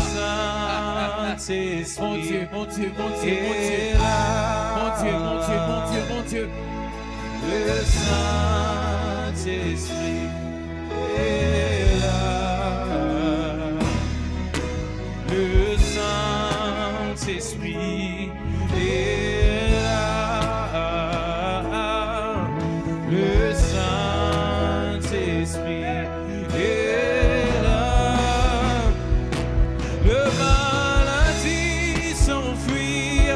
Saint-Esprit, mon Dieu, mon Dieu, mon Dieu, mon Dieu, est là. mon Dieu, mon Dieu, mon Dieu, mon Dieu. Le Saint-Esprit est là. Le Saint-Esprit est là. Le Saint-Esprit est là. Le maladie s'enfuit,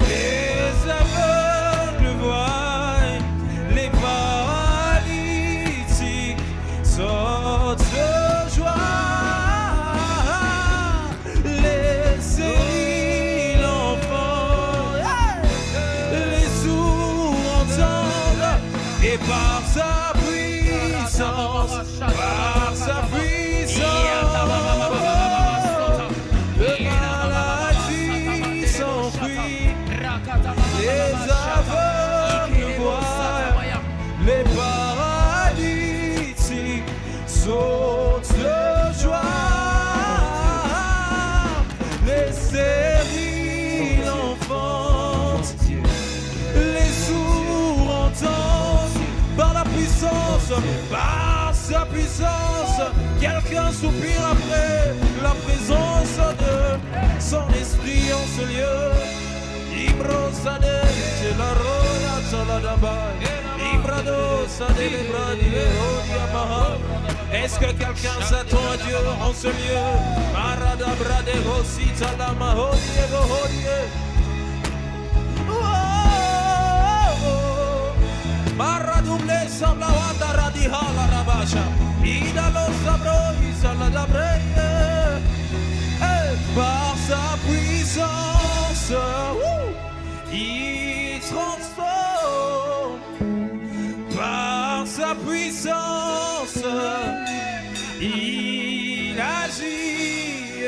les aveugles voient, les paralytiques sortent de joie, les stériles entendent, les sourds entendent, et par sa puissance, par sa puissance, le maladie s'enfuit, les aveugles voient, les paralytiques sautent de joie, les stériles enfantent, les sourds entendent, par sa puissance, quelqu'un soupire après la présence de son esprit en ce lieu. Ibrosade, la roya, la Est-ce que quelqu'un s'attend à Dieu en ce lieu? Maradouble sembla wanda radihala rabasha. Ida lo sabro isala la breye. Par sa puissance, il transforme. Par sa puissance, il agit.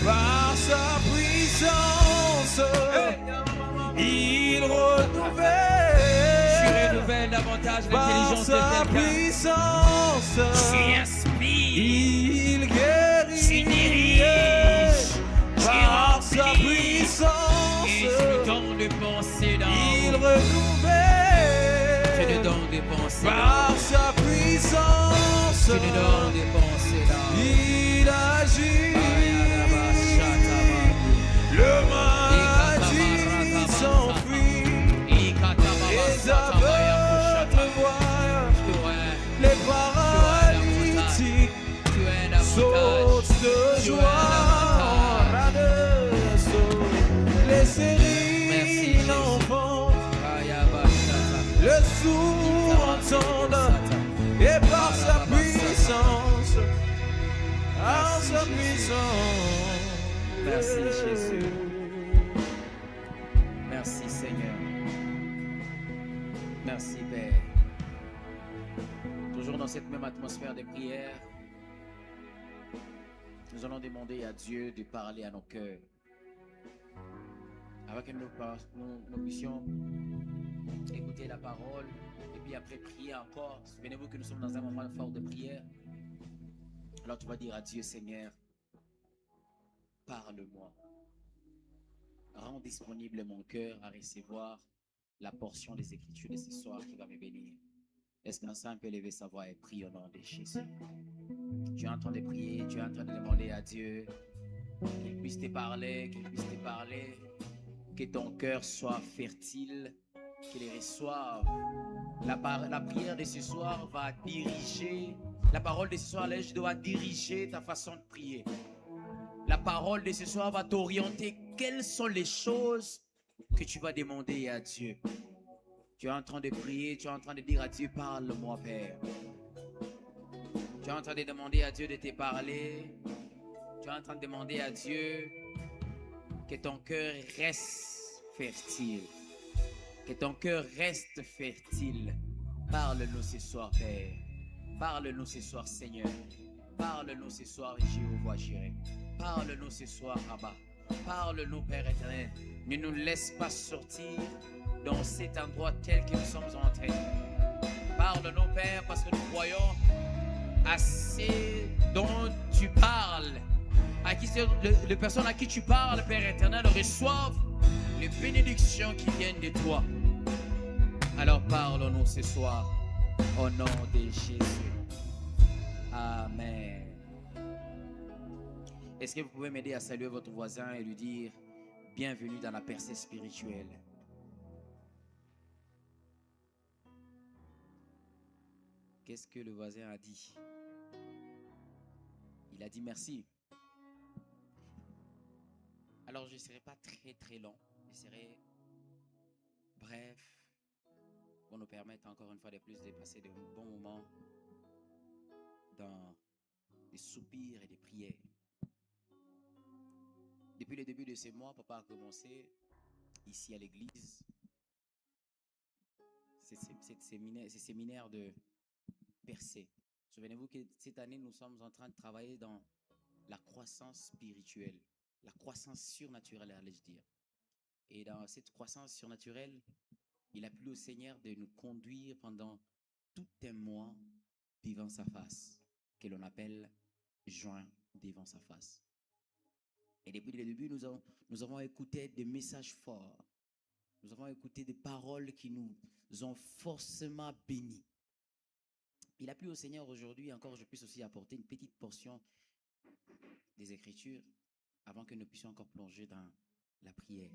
Par sa puissance, il renouvelle davantage par l'intelligence de sa quelqu'un. puissance. Tu inspires, Il guérit. tu diriges, tu Par sa remplis. puissance. Et c'est le don de penser Il dans renouvelle. c'est le don de penser Par dans sa puissance. c'est le don de penser dans Il agit. Le maudit s'enfuit. Les aveugles voient. Les paralytiques sautent de joie. Les stériles enfants, le sourd entendent. Et par sa puissance, par sa puissance. Merci Jésus. Merci Seigneur. Merci Père. Toujours dans cette même atmosphère de prière, nous allons demander à Dieu de parler à nos cœurs. Avant que nous puissions écouter la parole et puis après prier encore. Souvenez-vous que nous sommes dans un moment fort de prière. Alors tu vas dire à Dieu, Seigneur, parle-moi. Rends disponible mon cœur à recevoir la portion des Écritures de ce soir qui va me bénir. Est-ce qu'un saint peut lever sa voix et prier au nom de Jésus? Tu es en train de prier, tu es en train de demander à Dieu qu'il puisse te parler, que ton cœur soit fertile, qu'il reçoive. La prière de ce soir va diriger, la parole de ce soir doit diriger ta façon de prier. La parole de ce soir va t'orienter. Quelles sont les choses que tu vas demander à Dieu? Tu es en train de prier, tu es en train de dire à Dieu, parle-moi Père. Tu es en train de demander à Dieu de te parler. Tu es en train de demander à Dieu que ton cœur reste fertile. Que ton cœur reste fertile. Parle-nous ce soir Père. Parle-nous ce soir Seigneur. Parle-nous ce soir Jéhovah Jireh. Parle-nous ce soir Abba. Parle-nous Père éternel. Ne nous laisse pas sortir dans cet endroit tel que nous sommes entrés. Parle-nous Père parce que nous croyons assez dont tu parles. Les personnes à qui tu parles Père éternel reçoivent les bénédictions qui viennent de toi. Alors parle-nous ce soir au nom de Jésus. Amen. Est-ce que vous pouvez m'aider à saluer votre voisin et lui dire bienvenue dans la percée spirituelle? Qu'est-ce que le voisin a dit? Il a dit merci. Alors je ne serai pas très long. Je serai bref pour nous permettre encore une fois de plus de passer de bons moments dans des soupirs et des prières. Depuis le début de ce mois, papa a commencé ici à l'église ces séminaires de percée. Souvenez-vous que cette année, nous sommes en train de travailler dans la croissance spirituelle, la croissance surnaturelle, allais-je dire. Et dans cette croissance surnaturelle, il a plu au Seigneur de nous conduire pendant tout un mois devant sa face, que l'on appelle juin devant sa face. Et depuis le début, nous avons écouté des messages forts. Nous avons écouté des paroles qui nous ont forcément bénis. Il a plu au Seigneur aujourd'hui, encore je puisse aussi apporter une petite portion des Écritures avant que nous puissions encore plonger dans la prière.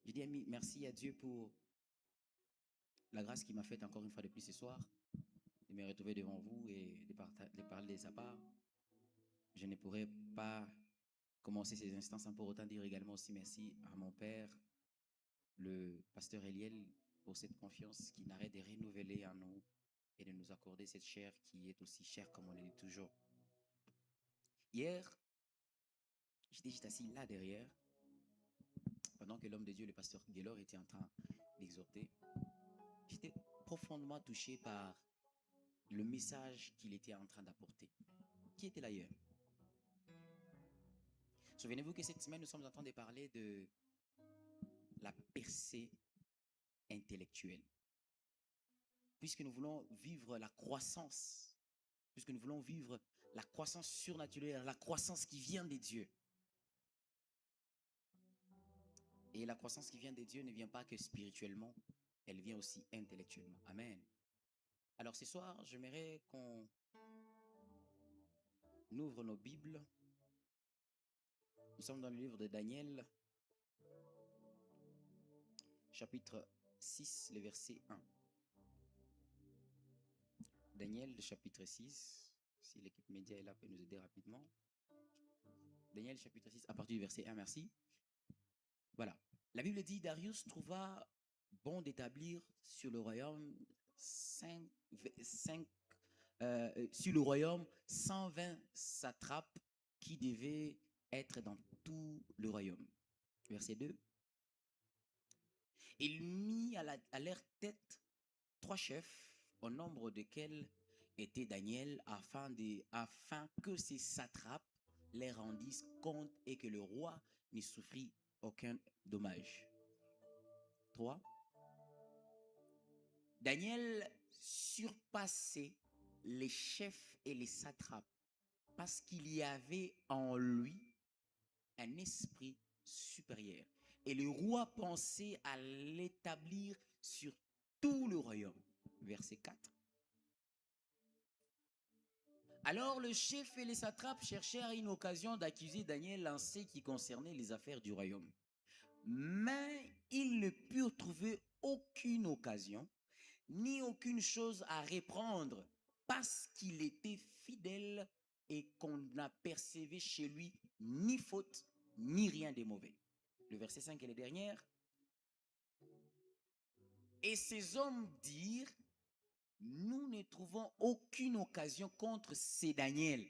Je dis merci à Dieu pour la grâce qui m'a faite encore une fois de plus ce soir, de me retrouver devant vous et de parler de sa part. Je ne pourrais pas commencer ces instants sans pour autant dire également aussi merci à mon père, le pasteur Eliel, pour cette confiance qui n'arrête de renouveler en nous et de nous accorder cette chair qui est aussi chère comme on le dit toujours. Hier, j'étais juste assis là derrière, pendant que l'homme de Dieu, le pasteur Gaylor, était en train d'exhorter. J'étais profondément touché par le message qu'il était en train d'apporter. Qui était là hier? Souvenez-vous que cette semaine, nous sommes en train de parler de la percée intellectuelle. Puisque nous voulons vivre la croissance, puisque nous voulons vivre la croissance surnaturelle, la croissance qui vient de Dieu. Et la croissance qui vient de Dieu ne vient pas que spirituellement, elle vient aussi intellectuellement. Amen. Alors ce soir, j'aimerais qu'on ouvre nos Bibles. Nous sommes dans le livre de Daniel, chapitre 6, le verset 1. Daniel, chapitre 6. Si l'équipe média est là, peut nous aider rapidement. Daniel, chapitre 6, à partir du verset 1, merci. Voilà. La Bible dit, Darius trouva bon d'établir sur le royaume 120 satrapes qui devaient être dans tout le royaume. Verset 2. Il mit à leur tête 3 chefs, au nombre desquels était Daniel, afin que ces satrapes les rendissent compte et que le roi n'y souffrit aucun dommage. 3. Daniel surpassait les chefs et les satrapes parce qu'il y avait en lui un esprit supérieur. Et le roi pensait à l'établir sur tout le royaume. Verset 4. Alors le chef et les satrapes cherchèrent une occasion d'accuser Daniel en ce qui concernait les affaires du royaume. Mais ils ne purent trouver aucune occasion, ni aucune chose à reprendre, parce qu'il était fidèle et qu'on n'apercevait chez lui ni faute, ni rien de mauvais. Le verset 5 est le dernier. Et ces hommes dirent, nous ne trouvons aucune occasion contre ces Daniel,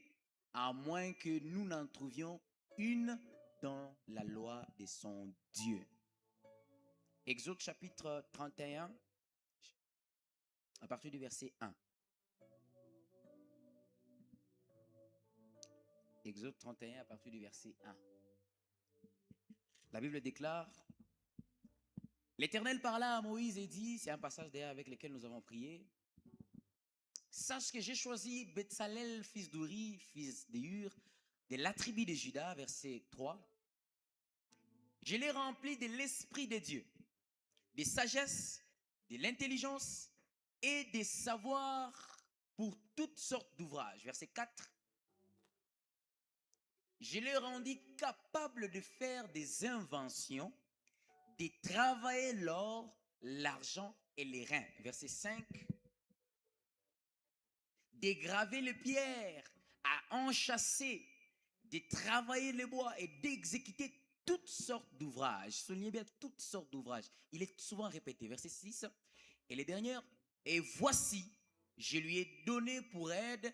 à moins que nous n'en trouvions une dans la loi de son Dieu. Exode chapitre 31, à partir du verset 1. Exode 31, à partir du verset 1. La Bible déclare, l'Éternel parla à Moïse et dit, c'est un passage d'ailleurs avec lequel nous avons prié, sache que j'ai choisi Betsalel, fils d'Uri, fils d'Hur, de la tribu de Juda, verset 3. Je l'ai rempli de l'Esprit de Dieu, de sagesse, de l'intelligence et des savoirs pour toutes sortes d'ouvrages. Verset 4. Je l'ai rendu capable de faire des inventions, de travailler l'or, l'argent et les reins. Verset 5. De graver les pierres, à enchâsser, de travailler le bois et d'exécuter toutes sortes d'ouvrages. Soulignez bien, toutes sortes d'ouvrages. Il est souvent répété. Verset 6. Et les dernières. Et voici, je lui ai donné pour aide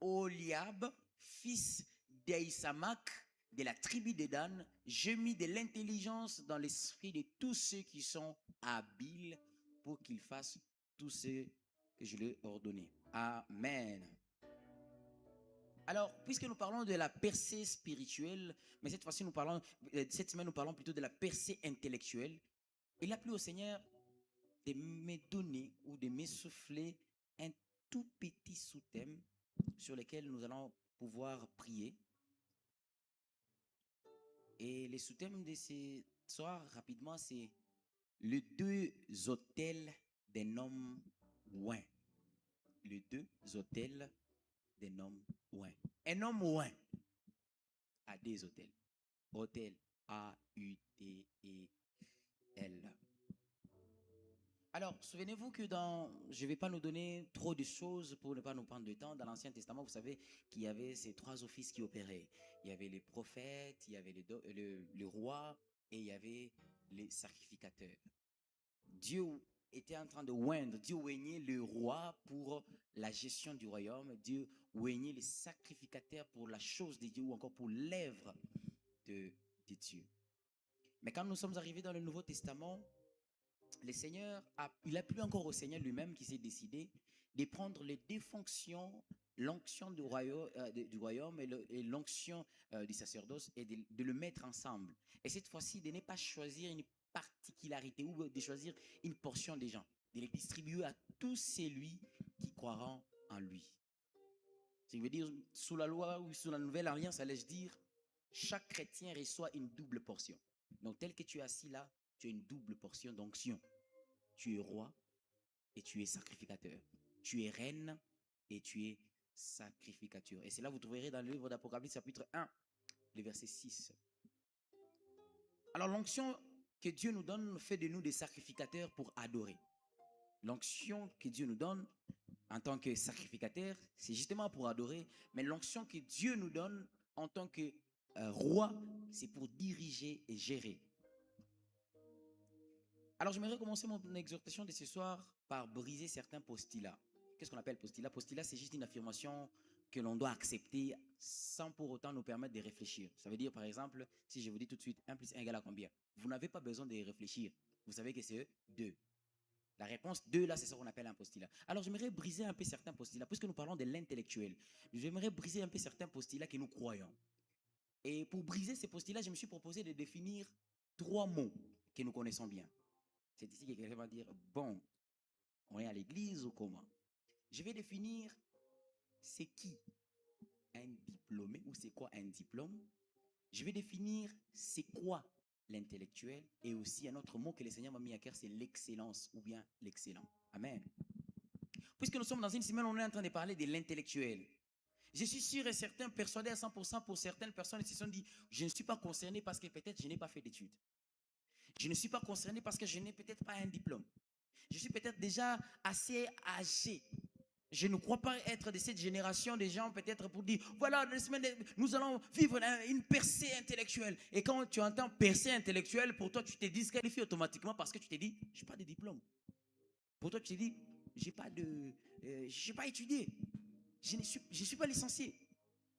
Oliab, fils d'Aïsamak, de la tribu de Dan. Je mis de l'intelligence dans l'esprit de tous ceux qui sont habiles pour qu'ils fassent tout ce que je leur ai ordonné. Amen. Alors, puisque nous parlons de la percée spirituelle, mais cette fois-ci, cette semaine, nous parlons plutôt de la percée intellectuelle, il a plu au Seigneur de me donner ou de m'essouffler un tout petit sous-thème sur lequel nous allons pouvoir prier. Et le sous-thème de ce soir, rapidement, c'est les 2 autels d'un homme oint. Les 2 autels d'un homme oint. Un homme oint a des autels. Autel, A-U-T-E-L. Alors, souvenez-vous que je ne vais pas nous donner trop de choses pour ne pas nous prendre de temps. Dans l'Ancien Testament, vous savez qu'il y avait ces trois offices qui opéraient. Il y avait les prophètes, il y avait le roi et il y avait les sacrificateurs. Dieu était en train de oindre, Dieu oignait le roi pour la gestion du royaume, Dieu oignait les sacrificateurs pour la chose de Dieu ou encore pour l'œuvre de Dieu. Mais quand nous sommes arrivés dans le Nouveau Testament, le Seigneur, il a plu encore au Seigneur lui-même qui s'est décidé de prendre les deux fonctions, l'onction du royaume et l'onction du sacerdoce et de le mettre ensemble. Et cette fois-ci, de ne pas choisir une particularité ou de choisir une portion des gens, de les distribuer à tous celui qui croiront en lui. Ce qui veut dire, sous la loi ou sous la nouvelle alliance, allais-je dire, chaque chrétien reçoit une double portion. Donc, tel que tu es assis là, tu as une double portion d'onction. Tu es roi et tu es sacrificateur. Tu es reine et tu es sacrificature. Et c'est là que vous trouverez dans le livre d'Apocalypse, chapitre 1, le verset 6. Alors, l'onction que Dieu nous donne fait de nous des sacrificateurs pour adorer. L'onction que Dieu nous donne en tant que sacrificateur, c'est justement pour adorer. Mais l'onction que Dieu nous donne en tant que roi, c'est pour diriger et gérer. Alors, j'aimerais commencer mon exhortation de ce soir par briser certains postulats. Qu'est-ce qu'on appelle postulat? Postulat, c'est juste une affirmation que l'on doit accepter sans pour autant nous permettre de réfléchir. Ça veut dire, par exemple, si je vous dis tout de suite 1 plus 1 égale à combien? Vous n'avez pas besoin de réfléchir. Vous savez que c'est 2. La réponse 2, là, c'est ce qu'on appelle un postulat. Alors, j'aimerais briser un peu certains postulats, puisque nous parlons de l'intellectuel. J'aimerais briser un peu certains postulats que nous croyons. Et pour briser ces postulats, je me suis proposé de définir 3 mots que nous connaissons bien. C'est ici que quelqu'un va dire, bon, on est à l'église ou comment? Je vais définir c'est qui un diplômé ou c'est quoi un diplôme. Je vais définir c'est quoi l'intellectuel et aussi un autre mot que le Seigneur m'a mis à cœur, c'est l'excellence ou bien l'excellent. Amen. Puisque nous sommes dans une semaine où on est en train de parler de l'intellectuel. Je suis sûr et certain, persuadé à 100% pour certaines personnes, qui se sont dit, je ne suis pas concerné parce que peut-être je n'ai pas fait d'études. Je ne suis pas concerné parce que je n'ai peut-être pas un diplôme. Je suis peut-être déjà assez âgé. Je ne crois pas être de cette génération de gens peut-être pour dire, voilà, nous allons vivre une percée intellectuelle. Et quand tu entends percée intellectuelle, pour toi, tu te disqualifies automatiquement parce que tu te dis, je n'ai pas de diplôme. Pour toi, tu te dis, je n'ai pas étudié. Je ne suis pas licencié.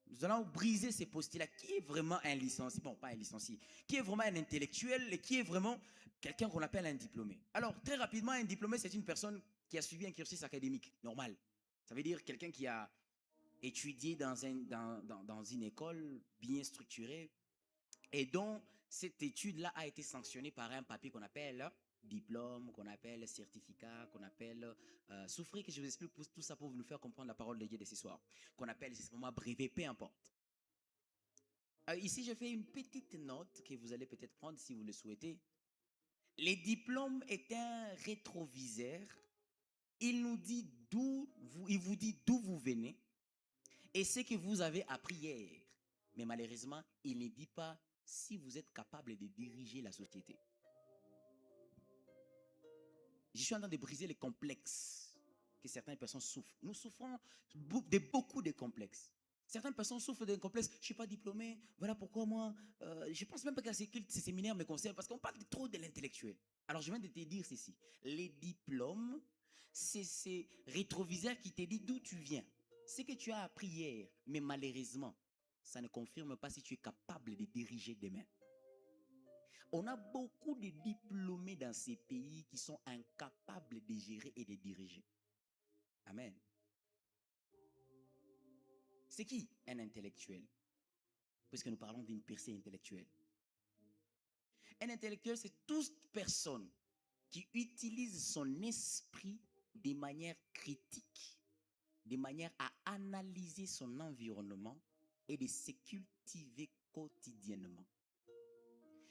Nous allons briser ces postulats. Qui est vraiment un licencié? Bon, pas un licencié. Qui est vraiment un intellectuel et qui est vraiment quelqu'un qu'on appelle un diplômé? Alors, très rapidement, un diplômé, c'est une personne qui a suivi un cursus académique normal. Ça veut dire quelqu'un qui a étudié dans une école bien structurée et dont cette étude-là a été sanctionnée par un papier qu'on appelle diplôme, qu'on appelle certificat, qu'on appelle souffrez que je vous explique tout ça pour vous faire comprendre la parole de Dieu de ce soir, qu'on appelle simplement brevet, peu importe. Ici, je fais une petite note que vous allez peut-être prendre si vous le souhaitez. Les diplômes est un rétroviseur. Il vous dit d'où vous venez et ce que vous avez appris hier. Mais malheureusement, il ne dit pas si vous êtes capable de diriger la société. Je suis en train de briser les complexes que certaines personnes souffrent. Nous souffrons de beaucoup de complexes. Certaines personnes souffrent d'un complexe. Je ne suis pas diplômé. Voilà pourquoi moi, je ne pense même pas que ces séminaires me concernent parce qu'on parle trop de l'intellectuel. Alors, je viens de te dire ceci. Les diplômes, c'est ces rétroviseurs qui te disent d'où tu viens. Ce que tu as appris hier, mais malheureusement, ça ne confirme pas si tu es capable de diriger demain. On a beaucoup de diplômés dans ces pays qui sont incapables de gérer et de diriger. Amen. C'est qui un intellectuel? Puisque nous parlons d'une percée intellectuelle. Un intellectuel, c'est toute personne qui utilise son esprit de manière critique, de manière à analyser son environnement et de se cultiver quotidiennement.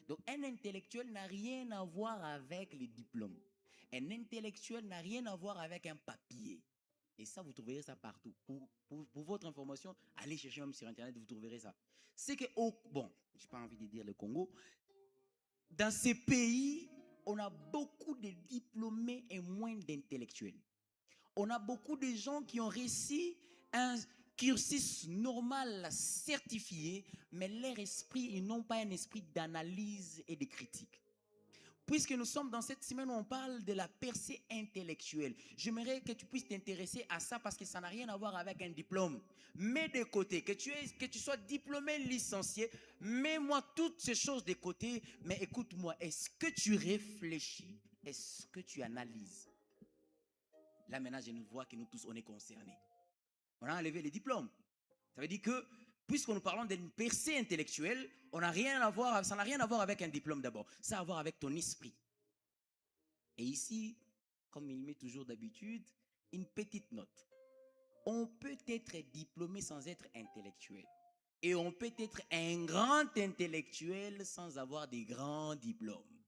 Donc, un intellectuel n'a rien à voir avec les diplômes. Un intellectuel n'a rien à voir avec un papier. Et ça, vous trouverez ça partout. Pour votre information, allez chercher même sur Internet, vous trouverez ça. C'est que, bon, je n'ai pas envie de dire le Congo, dans ces pays, on a beaucoup de diplômés et moins d'intellectuels. On a beaucoup de gens qui ont réussi un cursus normal, certifié, mais leur esprit, ils n'ont pas un esprit d'analyse et de critique. Puisque nous sommes dans cette semaine où on parle de la percée intellectuelle, j'aimerais que tu puisses t'intéresser à ça parce que ça n'a rien à voir avec un diplôme. Mets de côté, que tu sois diplômé, licencié, mets-moi toutes ces choses de côté, mais écoute-moi, est-ce que tu réfléchis? Est-ce que tu analyses? Là maintenant, je nous vois que nous tous, on est concernés. On a enlevé les diplômes. Ça veut dire que, puisque nous parlons d'une percée intellectuelle, ça n'a rien à voir avec un diplôme d'abord. Ça a à voir avec ton esprit. Et ici, comme il met toujours d'habitude, une petite note. On peut être diplômé sans être intellectuel. Et on peut être un grand intellectuel sans avoir des grands diplômes.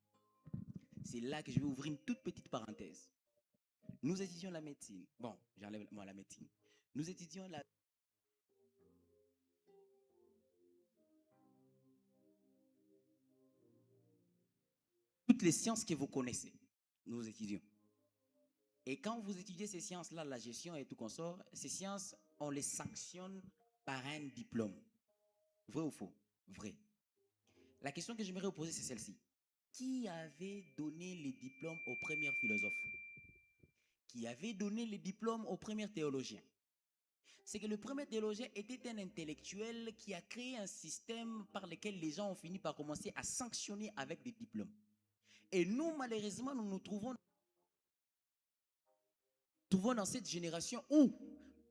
C'est là que je vais ouvrir une toute petite parenthèse. Nous étudions la médecine. Bon, j'enlève moi la médecine. Nous étudions la... toutes les sciences que vous connaissez, nous étudions. Et quand vous étudiez ces sciences-là, la gestion et tout consort, ces sciences, on les sanctionne par un diplôme. Vrai ou faux? Vrai. La question que j'aimerais vous poser, c'est celle-ci. Qui avait donné les diplômes aux premiers philosophes? Qui avait donné les diplômes aux premiers théologiens? C'est que le premier théologien était un intellectuel qui a créé un système par lequel les gens ont fini par commencer à sanctionner avec des diplômes. Et nous, malheureusement, nous nous trouvons dans cette génération où,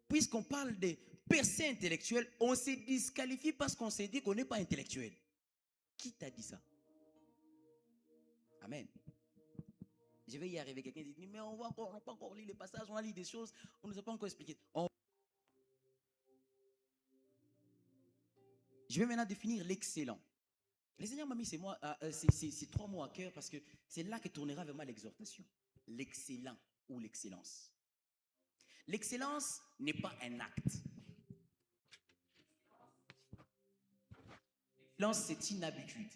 puisqu'on parle de percée intellectuelle, on se disqualifie parce qu'on s'est dit qu'on n'est pas intellectuel. Qui t'a dit ça? Amen. Je vais y arriver. Quelqu'un dit, mais on n'a pas encore lu les passages, on a lu des choses, on ne nous a pas encore expliqué. Je vais maintenant définir l'excellent. Le Seigneur m'a mis ces 3 mots à cœur parce que c'est là que tournera vraiment l'exhortation. L'excellent ou l'excellence. L'excellence n'est pas un acte. L'excellence, c'est une habitude.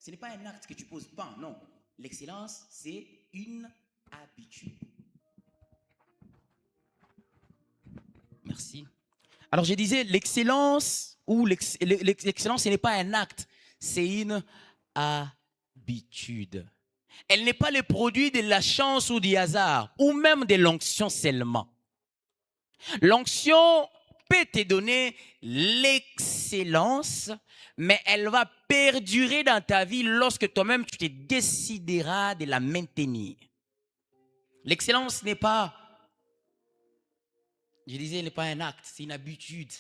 Ce n'est pas un acte que tu poses pas, non. L'excellence, c'est une habitude. Merci. Alors, je disais, l'excellence ou l'excellence, ce n'est pas un acte, c'est une habitude. Elle n'est pas le produit de la chance ou du hasard, ou même de l'onction seulement. L'onction peut te donner l'excellence, mais elle va perdurer dans ta vie lorsque toi-même tu te décideras de la maintenir. L'excellence n'est pas, je disais, n'est pas un acte, c'est une habitude.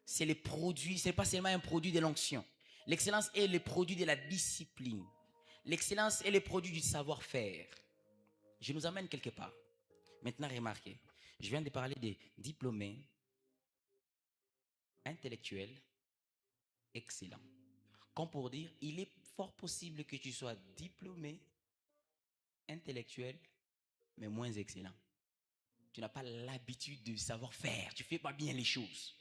C'est le produit, ce n'est pas seulement un produit de l'onction. L'excellence est le produit de la discipline. L'excellence est le produit du savoir-faire. Je nous amène quelque part. Maintenant, remarquez, je viens de parler des diplômés, intellectuels, excellents. Comme pour dire, il est fort possible que tu sois diplômé, intellectuel, mais moins excellent. Tu n'as pas l'habitude de savoir-faire, tu ne fais pas bien les choses.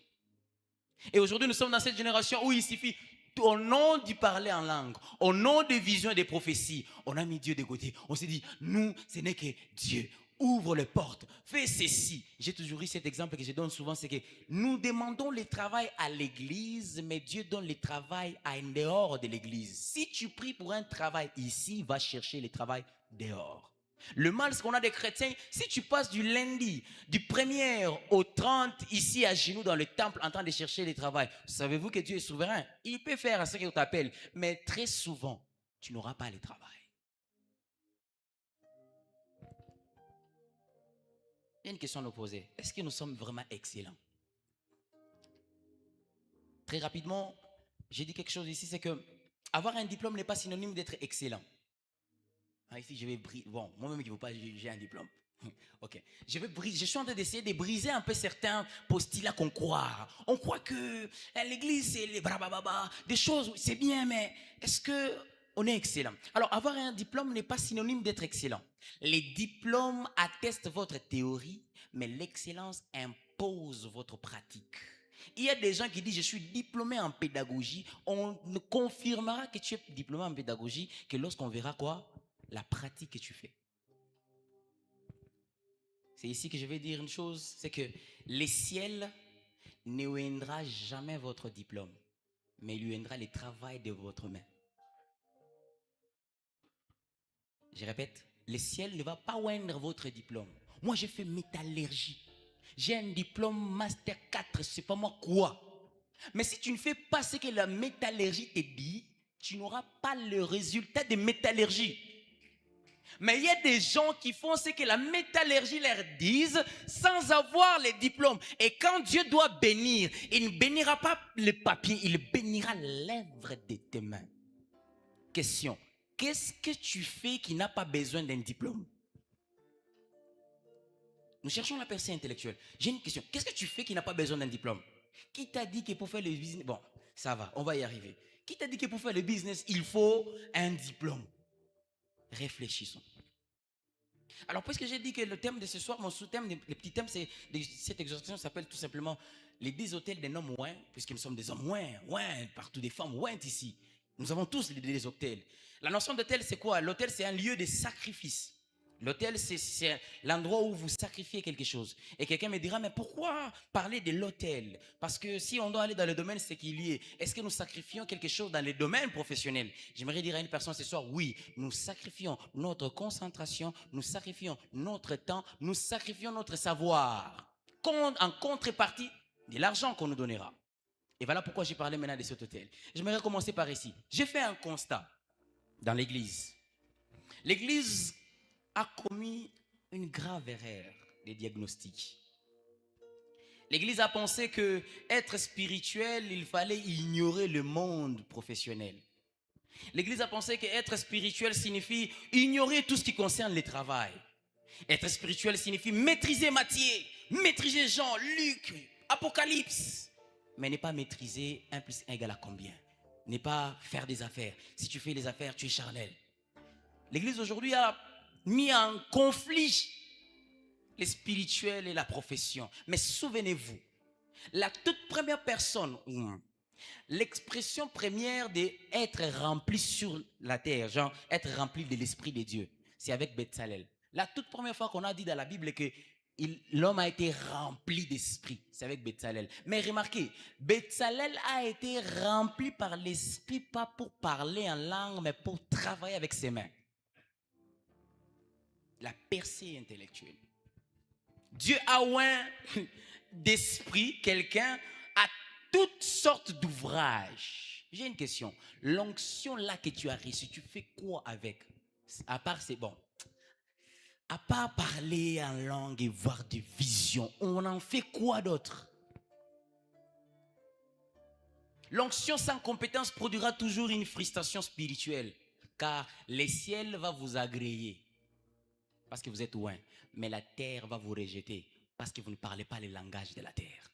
Et aujourd'hui, nous sommes dans cette génération où il suffit, au nom du parler en langue, au nom des visions et des prophéties, on a mis Dieu de côté. On s'est dit, nous, ce n'est que Dieu. Ouvre les portes, fais ceci. J'ai toujours eu cet exemple que je donne souvent, c'est que nous demandons le travail à l'église, mais Dieu donne le travail en dehors de l'église. Si tu pries pour un travail ici, va chercher le travail dehors. Le mal, c'est qu'on a des chrétiens, si tu passes du lundi, du 1er au 30, ici à genoux dans le temple, en train de chercher le travail, savez-vous que Dieu est souverain? Il peut faire ce qu'il t'appelle, mais très souvent, tu n'auras pas le travail. Il y a une question à nous poser. Est-ce que nous sommes vraiment excellents? Très rapidement, j'ai dit quelque chose ici, c'est que avoir un diplôme n'est pas synonyme d'être excellent. Ah, ici, je vais briser. Bon, moi-même qui ne veux pas, j'ai un diplôme. Ok. Je suis en train d'essayer de briser un peu certains postulats qu'on croit. On croit que l'église, c'est les brabababa, des choses, c'est bien, mais est-ce qu'on est excellent? Alors, avoir un diplôme n'est pas synonyme d'être excellent. Les diplômes attestent votre théorie, mais l'excellence impose votre pratique. Il y a des gens qui disent, je suis diplômé en pédagogie. On ne confirmera que tu es diplômé en pédagogie que lorsqu'on verra quoi? la pratique que tu fais. C'est ici que je vais dire une chose, c'est que le ciel ne oindra jamais votre diplôme, mais il oindra le travail de votre main. Je répète, le ciel ne va pas oindre votre diplôme. Moi, j'ai fait métallurgie. J'ai un diplôme Master 4, c'est pas moi quoi. Mais si tu ne fais pas ce que la métallurgie te dit, tu n'auras pas le résultat de métallurgie. Mais il y a des gens qui font ce que la métallurgie leur dise sans avoir les diplômes. Et quand Dieu doit bénir, il ne bénira pas le papier, il bénira l'œuvre de tes mains. Question, qu'est-ce que tu fais qui n'a pas besoin d'un diplôme? Nous cherchons la percée intellectuelle. J'ai une question, qu'est-ce que tu fais qui n'a pas besoin d'un diplôme? Qui t'a dit que pour faire le business... Bon, ça va, on va y arriver. Qui t'a dit que pour faire le business, il faut un diplôme? Réfléchissons. Alors, puisque j'ai dit que le thème de ce soir, mon sous-thème, le petit thème, c'est cette exhortation s'appelle tout simplement les 10 hôtels des hommes oints, puisque nous sommes des hommes oints, partout des femmes ointes ici. Nous avons tous les 10 hôtels. La notion d'hôtel, c'est quoi? L'hôtel, c'est un lieu de sacrifice. L'hôtel, c'est l'endroit où vous sacrifiez quelque chose. Et quelqu'un me dira, mais pourquoi parler de l'hôtel? Parce que si on doit aller dans le domaine séculier, est-ce que nous sacrifions quelque chose dans les domaines professionnels? J'aimerais dire à une personne ce soir, oui, nous sacrifions notre concentration, nous sacrifions notre temps, nous sacrifions notre savoir, en contrepartie de l'argent qu'on nous donnera. Et voilà pourquoi j'ai parlé maintenant de cet hôtel. J'aimerais commencer par ici. J'ai fait un constat dans l'église. L'église a commis une grave erreur de diagnostic. L'église a pensé que être spirituel, il fallait ignorer le monde professionnel. L'église a pensé que être spirituel signifie ignorer tout ce qui concerne le travail. Être spirituel signifie maîtriser Matthieu, maîtriser Jean, Luc, Apocalypse. Mais ne pas maîtriser 1 + 1 = à combien? Ne pas faire des affaires. Si tu fais les affaires, tu es charnel. L'église aujourd'hui a mis en conflit les spirituels et la profession. Mais souvenez-vous, la toute première personne, l'expression première d'être rempli sur la terre, genre être rempli de l'Esprit de Dieu, c'est avec Betsalel. La toute première fois qu'on a dit dans la Bible que l'homme a été rempli d'esprit, c'est avec Betsalel. Mais remarquez, Betsalel a été rempli par l'esprit, pas pour parler en langue, mais pour travailler avec ses mains. La percée intellectuelle. Dieu a oint d'esprit quelqu'un à toutes sortes d'ouvrages. J'ai une question. L'onction là que tu as reçue, tu fais quoi avec? À part, c'est bon. À part parler en langue et voir des visions, on en fait quoi d'autre? L'onction sans compétence produira toujours une frustration spirituelle, car le ciel va vous agréer parce que vous êtes loin, mais la terre va vous rejeter parce que vous ne parlez pas le langage de la terre.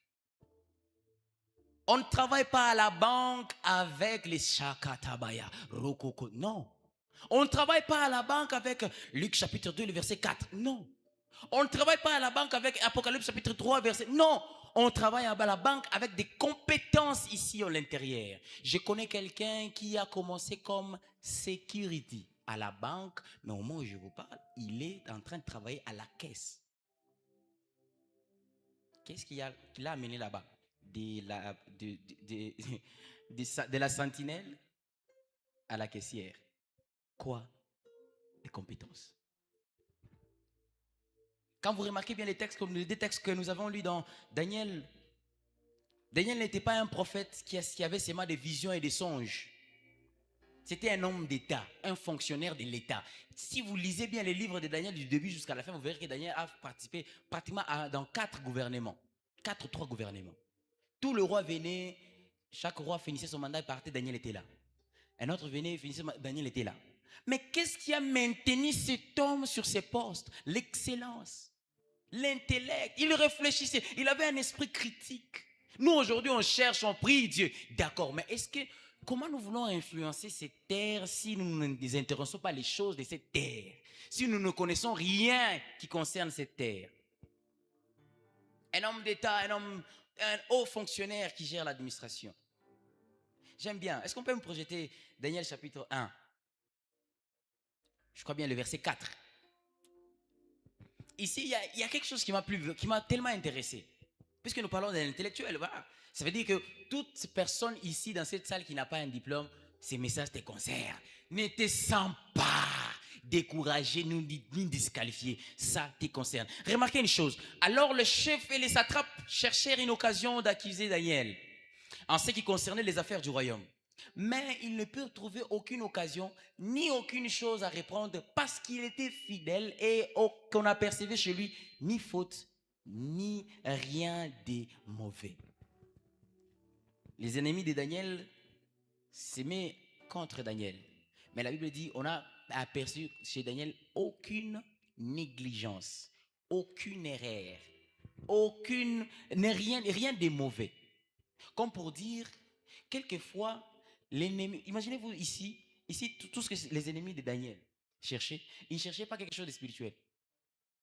On ne travaille pas à la banque avec les Shakatabaya, Rokoko, non. On ne travaille pas à la banque avec Luc chapitre 2, le verset 4, non. On ne travaille pas à la banque avec Apocalypse chapitre 3, verset, non. On travaille à la banque avec des compétences ici à l'intérieur. Je connais quelqu'un qui a commencé comme security à la banque, mais au moment où je vous parle, il est en train de travailler à la caisse. Qu'est-ce qu'il a amené là-bas? De la sentinelle à la caissière. Quoi? Les compétences. Quand vous remarquez bien les textes, comme les textes que nous avons lus dans Daniel, Daniel n'était pas un prophète qui avait seulement des visions et des songes. C'était un homme d'État, un fonctionnaire de l'État. Si vous lisez bien les livres de Daniel du début jusqu'à la fin, vous verrez que Daniel a participé pratiquement dans 4 gouvernements. 4 ou 3 gouvernements. Tout le roi venait, chaque roi finissait son mandat et partait, Daniel était là. Un autre venait, finissait, Daniel était là. Mais qu'est-ce qui a maintenu cet homme sur ses postes? L'excellence, l'intellect. Il réfléchissait, il avait un esprit critique. Nous aujourd'hui on cherche, on prie Dieu. D'accord, mais comment nous voulons influencer cette terre si nous ne nous intéressons pas les choses de cette terre? Si nous ne connaissons rien qui concerne cette terre? Un homme d'État, un haut fonctionnaire qui gère l'administration. J'aime bien. Est-ce qu'on peut me projeter Daniel chapitre 1? je crois bien le verset 4. Ici, il y a quelque chose qui m'a tellement intéressé. Puisque nous parlons d'un intellectuel, voilà. Ça veut dire que toute personne ici dans cette salle qui n'a pas un diplôme, ces messages te concernent. Ne te sens pas découragé ni disqualifié. Ça te concerne. Remarquez une chose. Alors le chef et les satrapes cherchèrent une occasion d'accuser Daniel en ce qui concernait les affaires du royaume. Mais ils ne purent trouver aucune occasion ni aucune chose à reprendre parce qu'il était fidèle et qu'on apercevait chez lui ni faute ni rien de mauvais. Les ennemis de Daniel s'aimaient contre Daniel. Mais la Bible dit, on a aperçu chez Daniel aucune négligence, aucune erreur, rien de mauvais. Comme pour dire, quelquefois, l'ennemi, imaginez-vous ici tout ce que les ennemis de Daniel cherchaient, ils ne cherchaient pas quelque chose de spirituel.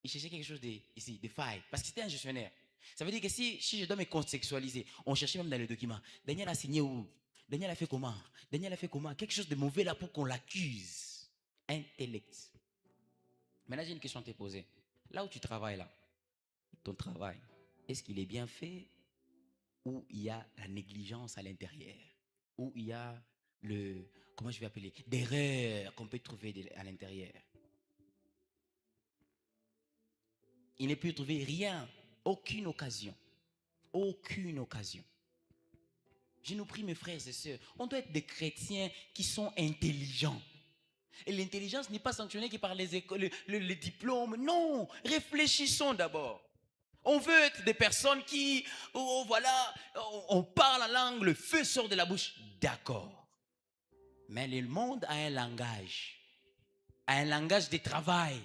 Ils cherchaient quelque chose de faille, parce que c'était un gestionnaire. Ça veut dire que si je dois me contextualiser, on cherchait même dans le document, Daniel a signé où? Daniel a fait comment? Daniel a fait comment? Quelque chose de mauvais là pour qu'on l'accuse. Intellect. Maintenant, j'ai une question à te poser. Là où tu travailles là, ton travail, est-ce qu'il est bien fait ou il y a la négligence à l'intérieur? Ou il y a comment je vais appeler, des erreurs qu'on peut trouver à l'intérieur? Il ne peut trouver rien, aucune occasion. Aucune occasion. Je nous prie, mes frères et sœurs, on doit être des chrétiens qui sont intelligents. Et l'intelligence n'est pas sanctionnée que par les écoles, les diplômes. Non, réfléchissons d'abord. On veut être des personnes qui, voilà, on parle la langue, le feu sort de la bouche. D'accord. Mais le monde a un langage de travail,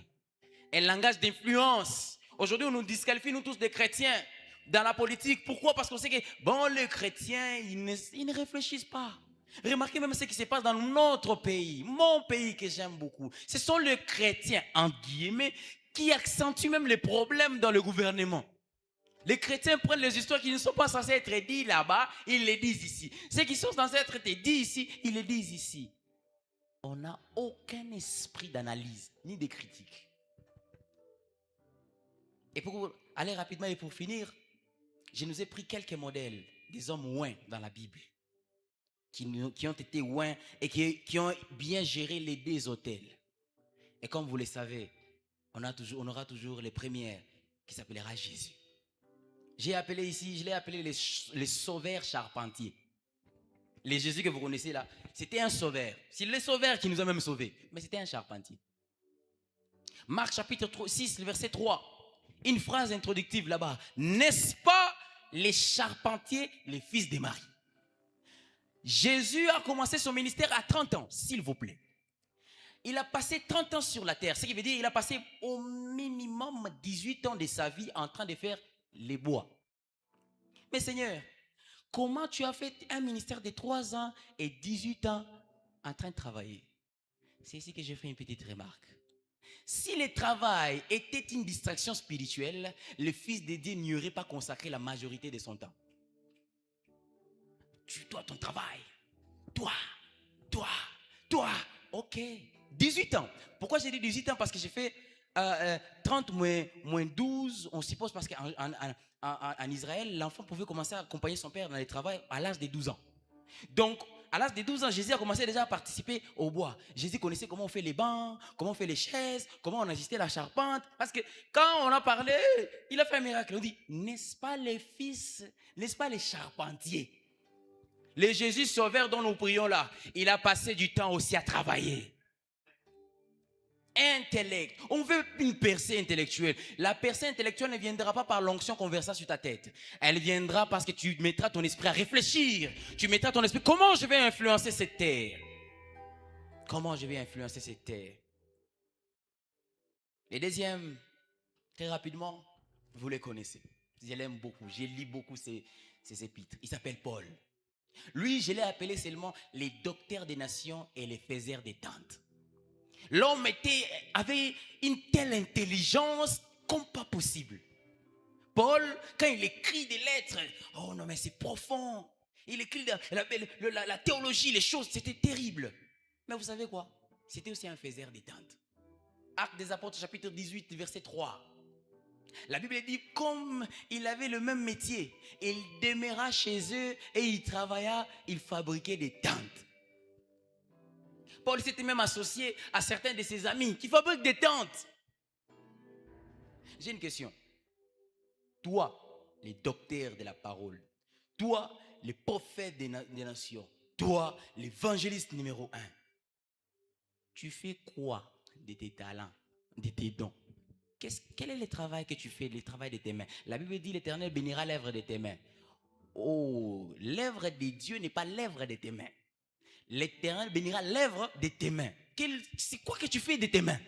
un langage d'influence. Aujourd'hui, on nous disqualifie, nous tous des chrétiens, dans la politique. Pourquoi? Parce qu'on sait que, bon, les chrétiens, ils ne réfléchissent pas. Remarquez même ce qui se passe dans notre pays, mon pays que j'aime beaucoup. Ce sont les chrétiens, entre guillemets, qui accentuent même les problèmes dans le gouvernement. Les chrétiens prennent les histoires qui ne sont pas censées être dites là-bas, ils les disent ici. Ceux qui sont censés être dites ici, ils les disent ici. On n'a aucun esprit d'analyse, ni de critique. Et pour aller rapidement et pour finir, je nous ai pris quelques modèles des hommes ouins dans la Bible, qui ont été ouins et qui ont bien géré les deux hôtels. Et comme vous le savez, on aura toujours les premières qui s'appellera Jésus. Je l'ai appelé les sauveurs charpentiers. Les Jésus que vous connaissez là, c'était un sauveur. C'est le sauveur qui nous a même sauvés, mais c'était un charpentier. Marc chapitre 6, verset 3. Une phrase introductive là-bas. N'est-ce pas les charpentiers, les fils de Marie? Jésus a commencé son ministère à 30 ans, s'il vous plaît. Il a passé 30 ans sur la terre. Ce qui veut dire qu'il a passé au minimum 18 ans de sa vie en train de faire les bois. Mais Seigneur, comment tu as fait un ministère de 3 ans et 18 ans en train de travailler? C'est ici que j'ai fait une petite remarque. Si le travail était une distraction spirituelle, le Fils de Dieu n'y aurait pas consacré la majorité de son temps. Toi, ton travail. Toi. Ok. 18 ans. Pourquoi j'ai dit 18 ans? Parce que j'ai fait 30 moins 12, on suppose, parce qu'en Israël, l'enfant pouvait commencer à accompagner son père dans le travail à l'âge de 12 ans. Donc, à l'âge de 12 ans, Jésus a commencé déjà à participer au bois. Jésus connaissait comment on fait les bancs, comment on fait les chaises, comment on ajustait la charpente. Parce que quand on a parlé, il a fait un miracle. On dit, n'est-ce pas les fils, n'est-ce pas les charpentiers? Le Jésus sauveur dont nous prions là, il a passé du temps aussi à travailler. Intellect. On veut une percée intellectuelle. La percée intellectuelle ne viendra pas par l'onction qu'on versera sur ta tête. Elle viendra parce que tu mettras ton esprit à réfléchir. Tu mettras ton esprit. Comment je vais influencer cette terre? Comment je vais influencer cette terre? Les deuxièmes, très rapidement, vous les connaissez. Je l'aime beaucoup. Je lis beaucoup ses épîtres. Il s'appelle Paul. Lui, je l'ai appelé seulement les docteurs des nations et les faiseurs des tentes. L'homme avait une telle intelligence comme pas possible. Paul, quand il écrit des lettres, oh non mais c'est profond. Il écrit la théologie, les choses, c'était terrible. Mais vous savez quoi? C'était aussi un faiseur des tentes. Actes des Apôtres, chapitre 18, verset 3. La Bible dit, comme il avait le même métier, il demeura chez eux et il travailla, il fabriquait des tentes. Paul s'était même associé à certains de ses amis qui fabriquent des tentes. J'ai une question. Toi, les docteurs de la parole, toi, les prophètes des nations, toi, l'évangéliste numéro 1, tu fais quoi de tes talents, de tes dons? Quel est le travail que tu fais, le travail de tes mains? La Bible dit, l'Éternel bénira l'œuvre de tes mains. Oh, l'œuvre de Dieu n'est pas l'œuvre de tes mains. L'Éternel bénira l'œuvre de tes mains. C'est quoi que tu fais de tes mains?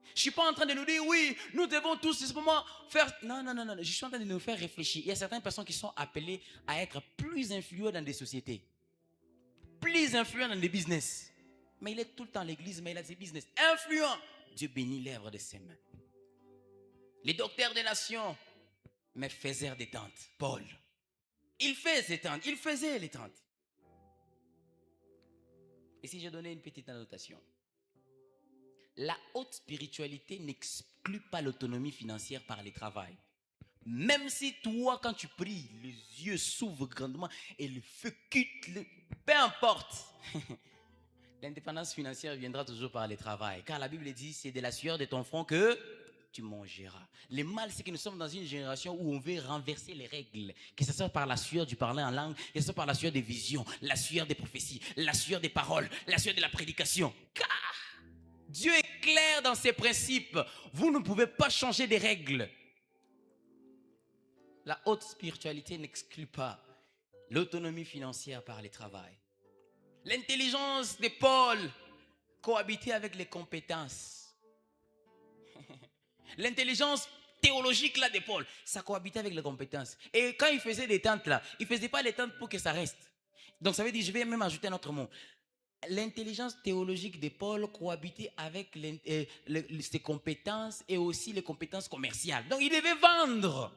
Je ne suis pas en train de nous dire, oui, nous devons tous, en ce moment, faire... Non. Je suis en train de nous faire réfléchir. Il y a certaines personnes qui sont appelées à être plus influents dans des sociétés. Plus influents dans des business. Mais il est tout le temps à l'église, mais il a ses business. Influent. Dieu bénit l'œuvre de ses mains. Les docteurs des nations, mais faisaient des tentes. Paul, il fait ses tentes, il faisait les tentes. Et si je donnais une petite annotation, la haute spiritualité n'exclut pas l'autonomie financière par le travail. Même si toi, quand tu pries, les yeux s'ouvrent grandement et le feu quitte, peu importe. L'indépendance financière viendra toujours par le travail. Car la Bible dit, c'est de la sueur de ton front que tu mangeras. Le mal, c'est que nous sommes dans une génération où on veut renverser les règles. Que ce soit par la sueur du parler en langue, que ce soit par la sueur des visions, la sueur des prophéties, la sueur des paroles, la sueur de la prédication. Car Dieu est clair dans ses principes. Vous ne pouvez pas changer des règles. La haute spiritualité n'exclut pas l'autonomie financière par le travail. L'intelligence de Paul cohabitait avec les compétences. L'intelligence théologique là de Paul, ça cohabitait avec les compétences. Et quand il faisait des tentes là, il ne faisait pas les tentes pour que ça reste. Donc ça veut dire, je vais même ajouter un autre mot. L'intelligence théologique de Paul cohabitait avec ses compétences et aussi les compétences commerciales. Donc il devait vendre.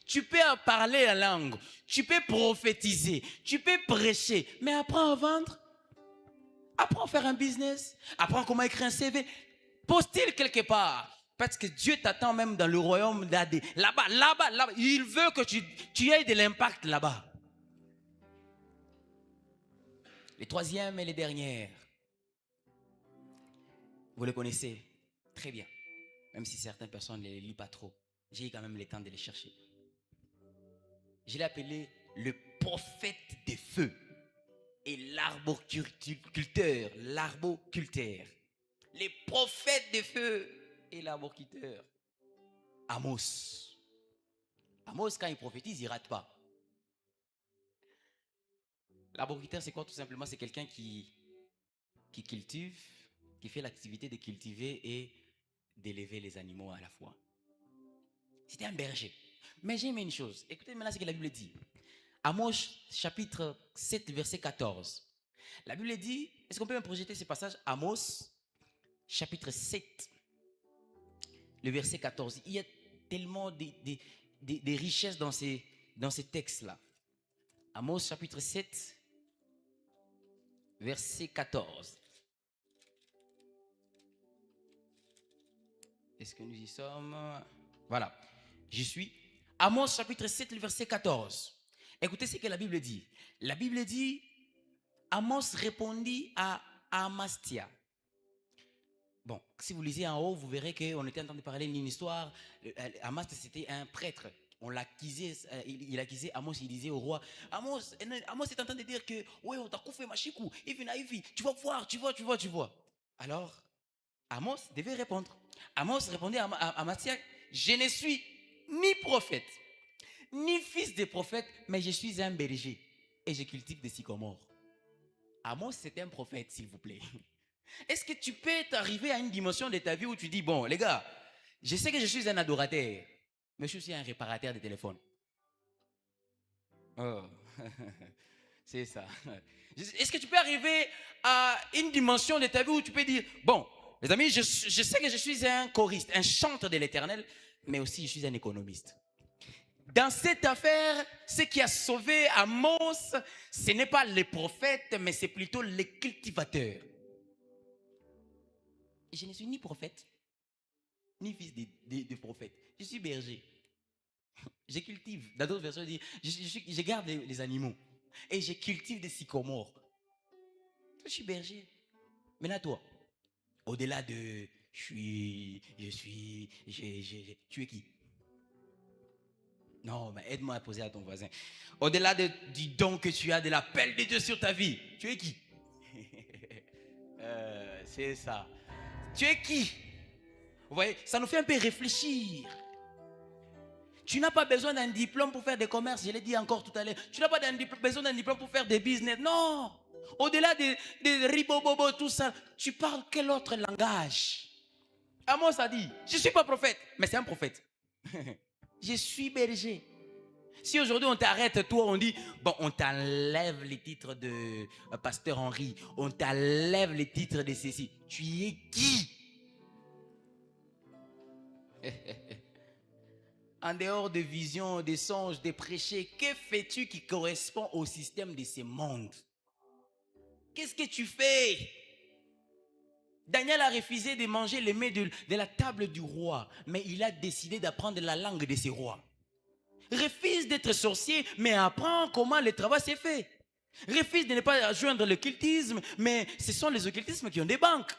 Tu peux parler la langue, tu peux prophétiser, tu peux prêcher, mais apprends à vendre, apprends à faire un business, apprends comment écrire un CV, postule quelque part. Parce que Dieu t'attend même dans le royaume d'Adé. Là-bas, il veut que tu aies de l'impact là-bas. Les troisièmes et les dernières, vous les connaissez très bien, même si certaines personnes ne les lisent pas trop. J'ai eu quand même le temps de les chercher. Je l'ai appelé le prophète des feux et l'arboriculteur. Les prophètes des feux et l'arboriculteur. Amos. Amos, quand il prophétise, il ne rate pas. L'arboriculteur, c'est quoi tout simplement? C'est quelqu'un qui cultive, qui fait l'activité de cultiver et d'élever les animaux à la fois. C'était un berger. Mais j'ai aimé une chose. Écoutez maintenant ce que la Bible dit. Amos chapitre 7 verset 14. La Bible dit, est-ce qu'on peut me projeter ce passage? Amos chapitre 7 le verset 14. Il y a tellement de richesses dans ces textes-là. Amos chapitre 7 verset 14. Est-ce que nous y sommes? Voilà, j'y suis. Amos chapitre 7, le verset 14. Écoutez ce que la Bible dit. La Bible dit, Amos répondit à Amastia. Bon, si vous lisez en haut, vous verrez qu'on était en train de parler d'une histoire. Amastia, c'était un prêtre. On l'accusait, il accusait Amos, il disait au roi, Amos est en train de dire que, ouais, on t'a coupé ma chikou, tu vas voir, tu vois. Alors, Amos devait répondre. Amos répondait à Amastia, je ne suis ni prophète, ni fils de prophète, mais je suis un berger et je cultive des sycomores. Amos, c'était un prophète, s'il vous plaît. Est-ce que tu peux t'arriver à une dimension de ta vie où tu dis, bon, les gars, je sais que je suis un adorateur, mais je suis aussi un réparateur de téléphone. Oh, c'est ça. Est-ce que tu peux arriver à une dimension de ta vie où tu peux dire, bon, les amis, je sais que je suis un choriste, un chanteur de l'Éternel, mais aussi je suis un économiste. Dans cette affaire, ce qui a sauvé Amos, ce n'est pas les prophètes, mais c'est plutôt les cultivateurs. Je ne suis ni prophète, ni fils de prophète. Je suis berger. Je cultive. Dans d'autres versions, je garde les animaux. Et je cultive des sycomores. Je suis berger. Maintenant, toi, au-delà de tu es qui? Non, mais aide-moi à poser à ton voisin. Au-delà du don que tu as, de l'appel de Dieu sur ta vie, tu es qui? C'est ça. Tu es qui? Vous voyez, ça nous fait un peu réfléchir. Tu n'as pas besoin d'un diplôme pour faire des commerces, je l'ai dit encore tout à l'heure. Tu n'as pas besoin d'un diplôme pour faire des business. Non. Au-delà de ribobobo, tout ça, tu parles quel autre langage? Amos a dit, je ne suis pas prophète, mais c'est un prophète. Je suis berger. Si aujourd'hui on t'arrête, toi, on dit, bon, on t'enlève les titres de Pasteur Henri, on t'enlève les titres de ceci. Tu es qui? En dehors de visions, des songes, des prêchés, que fais-tu qui correspond au système de ce monde? Qu'est-ce que tu fais? Daniel a refusé de manger les mets de la table du roi, mais il a décidé d'apprendre la langue de ses rois. Refuse d'être sorcier, mais apprends comment le travail s'est fait. Refuse de ne pas joindre l'occultisme, mais ce sont les occultismes qui ont des banques.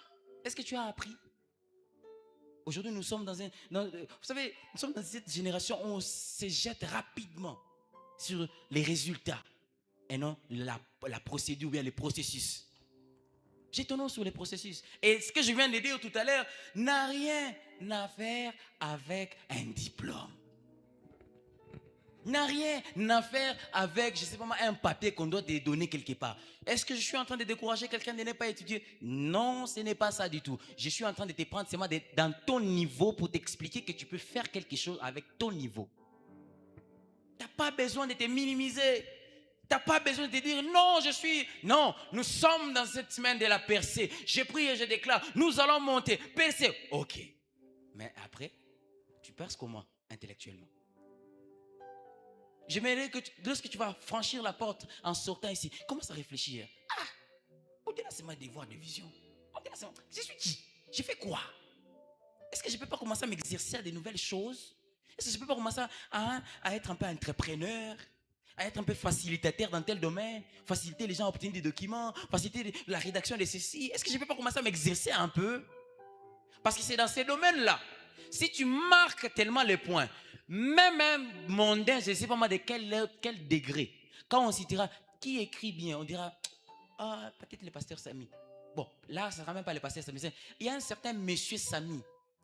Est-ce que tu as appris? Aujourd'hui, nous sommes vous savez, nous sommes dans cette génération où on se jette rapidement sur les résultats et non la procédure ou bien les processus. Jetons-nous sur les processus. Et ce que je viens de dire tout à l'heure n'a rien à faire avec un diplôme. N'a rien à faire avec, je ne sais pas moi, un papier qu'on doit te donner quelque part. Est-ce que je suis en train de décourager quelqu'un de ne pas étudier? Non, ce n'est pas ça du tout. Je suis en train de te prendre seulement dans ton niveau pour t'expliquer que tu peux faire quelque chose avec ton niveau. Tu n'as pas besoin de te minimiser. Tu n'as pas besoin de te dire non, Non, nous sommes dans cette semaine de la percée. Je prie et je déclare, nous allons monter. Percée. Ok. Mais après, tu perces comment intellectuellement? J'aimerais que lorsque tu vas franchir la porte en sortant ici, commence à réfléchir. Ah, au-delà c'est ma devoir de vision. Je suis qui? J'ai fait quoi? Est-ce que je ne peux pas commencer à m'exercer à de nouvelles choses? Est-ce que je ne peux pas commencer à être un peu entrepreneur? À être un peu facilitateur dans tel domaine? Faciliter les gens à obtenir des documents? Faciliter la rédaction de ceci? Est-ce que je ne peux pas commencer à m'exercer un peu? Parce que c'est dans ces domaines-là. Si tu marques tellement les points, même mondain, je ne sais pas moi de quel degré, quand on citera qui écrit bien, on dira, ah, peut-être le pasteur Samy. Bon, là, ça ne sera même pas le pasteur Samy. Il y a un certain monsieur Samy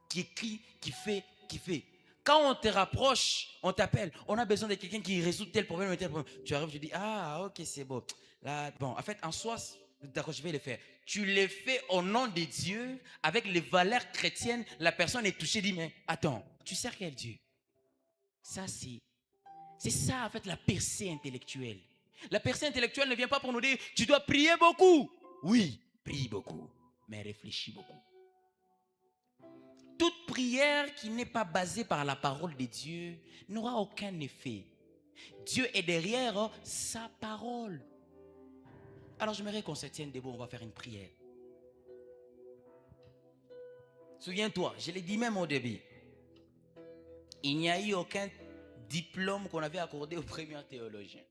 qui écrit, qui fait. Quand on te rapproche, on t'appelle, on a besoin de quelqu'un qui résout tel problème et tel problème. Tu arrives, tu dis, ah, ok, c'est bon. Là, bon, en fait, en soi, d'accord, je vais le faire. Tu le fais au nom de Dieu, avec les valeurs chrétiennes, la personne est touchée, dit, mais attends, tu sers quel Dieu? Ça, c'est ça, en fait, la percée intellectuelle. La percée intellectuelle ne vient pas pour nous dire, tu dois prier beaucoup. Oui, prie beaucoup, mais réfléchis beaucoup. Toute prière qui n'est pas basée par la parole de Dieu n'aura aucun effet. Dieu est derrière sa parole. Alors, j'aimerais qu'on se tienne debout, on va faire une prière. Souviens-toi, je l'ai dit même au début. Il n'y a eu aucun diplôme qu'on avait accordé aux premiers théologiens.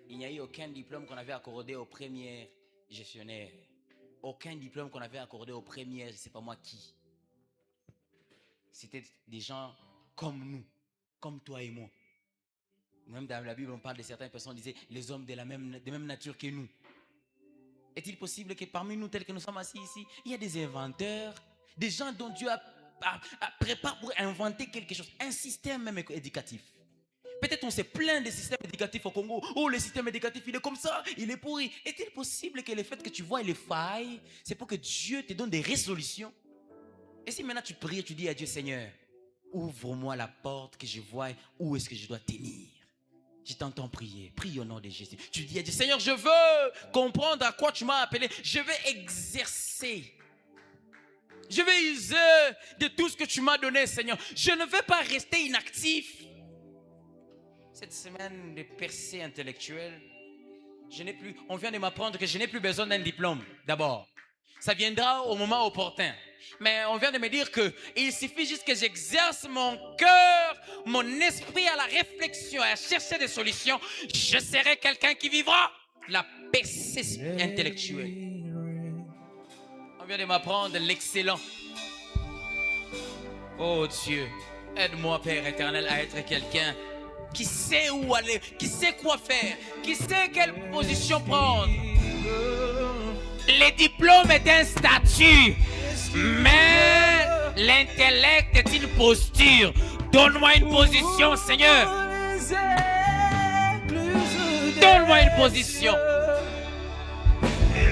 Il n'y a eu aucun diplôme qu'on avait accordé aux premiers gestionnaires. Aucun diplôme qu'on avait accordé aux premiers, je ne sais pas moi qui. C'était des gens comme nous, comme toi et moi. Même dans la Bible, on parle de certaines personnes, on disait les hommes de même nature que nous. Est-il possible que parmi nous, tels que nous sommes assis ici, il y a des inventeurs, des gens dont Dieu prépare pour inventer quelque chose, un système même éducatif. Peut-être on s'est plaint des systèmes éducatifs au Congo. Oh, le système éducatif, il est comme ça, il est pourri. Est-il possible que le fait que tu vois les failles, c'est pour que Dieu te donne des résolutions? Et si maintenant tu pries, tu dis à Dieu, Seigneur, ouvre-moi la porte que je vois où est-ce que je dois tenir. Je t'entends prier. Prie au nom de Jésus. Tu dis à Dieu, Seigneur, je veux comprendre à quoi tu m'as appelé. Je veux exercer. Je vais user de tout ce que tu m'as donné, Seigneur. Je ne veux pas rester inactif. Cette semaine de percée intellectuelle, on vient de m'apprendre que je n'ai plus besoin d'un diplôme, d'abord. Ça viendra au moment opportun. Mais on vient de me dire que il suffit juste que j'exerce mon cœur, mon esprit à la réflexion, à chercher des solutions. Je serai quelqu'un qui vivra la paix intellectuelle. On vient de m'apprendre l'excellent. Oh Dieu, aide-moi, Père éternel, à être quelqu'un qui sait où aller, qui sait quoi faire, qui sait quelle position prendre. Les diplômes est un statut, mais l'intellect est une posture. Donne-moi une position, Seigneur. Donne-moi une position.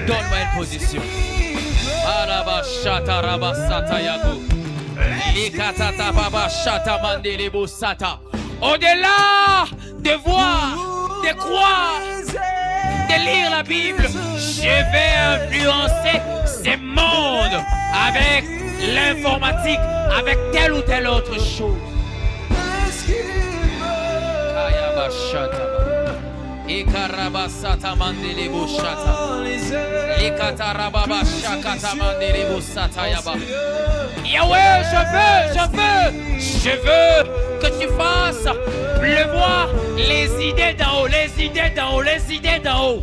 Donne-moi une position. Au-delà de voir, de croire, de lire la Bible, je vais influencer ce monde avec l'informatique, avec telle ou telle autre chose. Yahweh, je veux que tu fasses pleuvoir les idées d'en haut, les idées d'en haut, les idées d'en haut.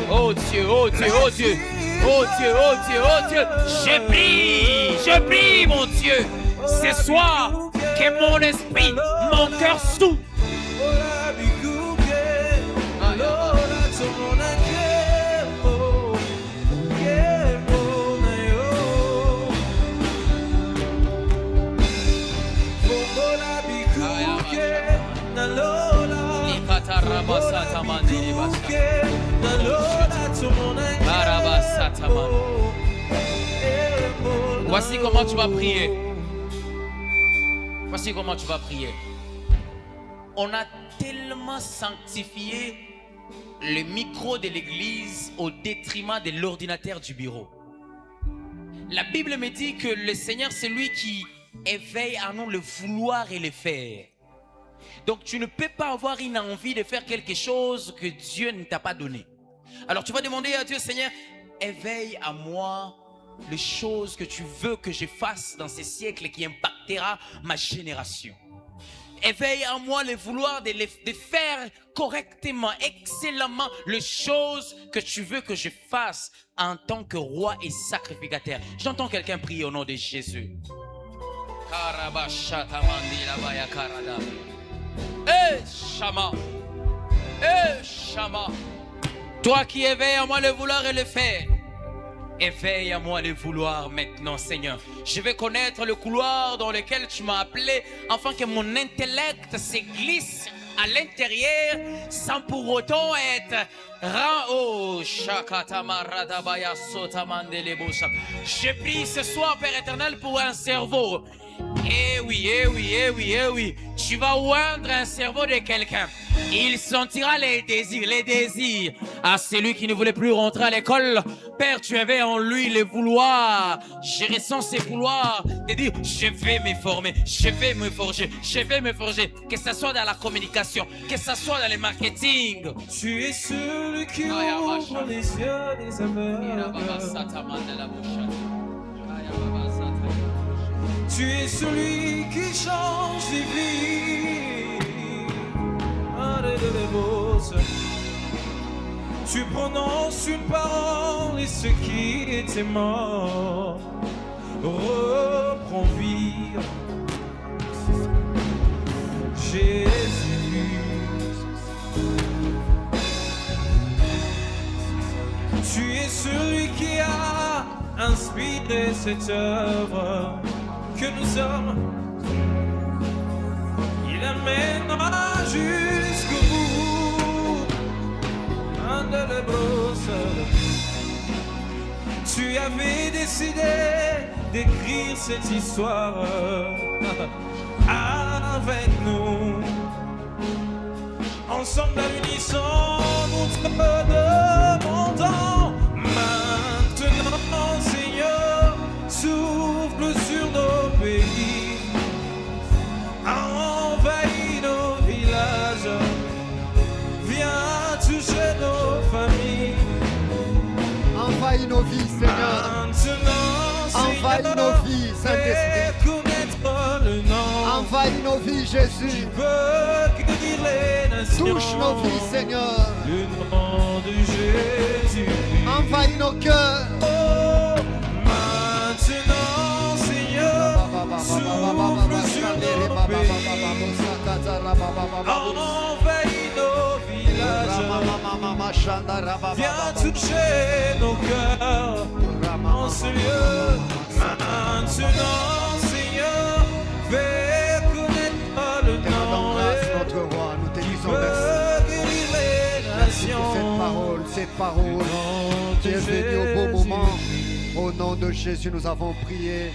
Oh Dieu, oh Dieu, oh Dieu, oh Dieu, oh Dieu, oh Dieu. Je prie, mon Dieu, ce soir, que mon esprit, mon cœur s'ouvre. Voici comment tu vas prier. Voici comment tu vas prier. On a tellement sanctifié le micro de l'église au détriment de l'ordinateur du bureau. La Bible me dit que le Seigneur, c'est lui qui éveille en nous le vouloir et le faire. Donc tu ne peux pas avoir une envie de faire quelque chose que Dieu ne t'a pas donné. Alors tu vas demander à Dieu, Seigneur, éveille à moi les choses que tu veux que je fasse dans ces siècles qui impactera ma génération. Éveille en moi le vouloir de faire correctement, excellemment les choses que tu veux que je fasse en tant que roi et sacrificateur. J'entends quelqu'un prier au nom de Jésus. Shama. Shama. Toi qui éveilles en moi le vouloir et le faire, éveille à moi le vouloir maintenant, Seigneur. Je vais connaître le couloir dans lequel tu m'as appelé, afin que mon intellect se glisse à l'intérieur sans pour autant être je prie ce soir, Père éternel, pour un cerveau. Eh oui, eh oui, eh oui, eh oui. Tu vas oindre un cerveau de quelqu'un. Il sentira les désirs à celui qui ne voulait plus rentrer à l'école. Père, tu avais en lui le vouloir. Je ressens ces vouloirs de dire, je vais me former, je vais me forger, je vais me forger. Que ce soit dans la communication, que ce soit dans le marketing. Tu es celui qui ouvre les yeux des aveugles. Tu es celui qui change les vies. Tu prononces une parole et ce qui était mort reprend vie. Jésus, tu es celui qui a inspiré cette œuvre que nous sommes. Il amènera jusqu'au bout. Tu avais décidé d'écrire cette histoire avec nous. Ensemble à l'unisson, nous te demandons maintenant, Seigneur, souffle sur nos pays. vies, Seigneur. Maintenant, Envahis Seigneur, nos vies, Saint-Esprit. fais connaître le nom. Envahis nos vies, Jésus. Tu peux guérir les nations. Touche nos vies, Seigneur. Le nom de Jésus. Envahis nos cœurs. Oh, maintenant, Seigneur, souffle sur nos pays. Envahis nos villages. Viens toucher nos cœurs en ce lieu. Maintenant, Seigneur, fais connaître le Te rendons nom grâce, notre roi. Nous te qui disons merci. peut guérir les Merci pour nations. cette parole. Tu es venu au bon moment. Au nom de Jésus, nous avons prié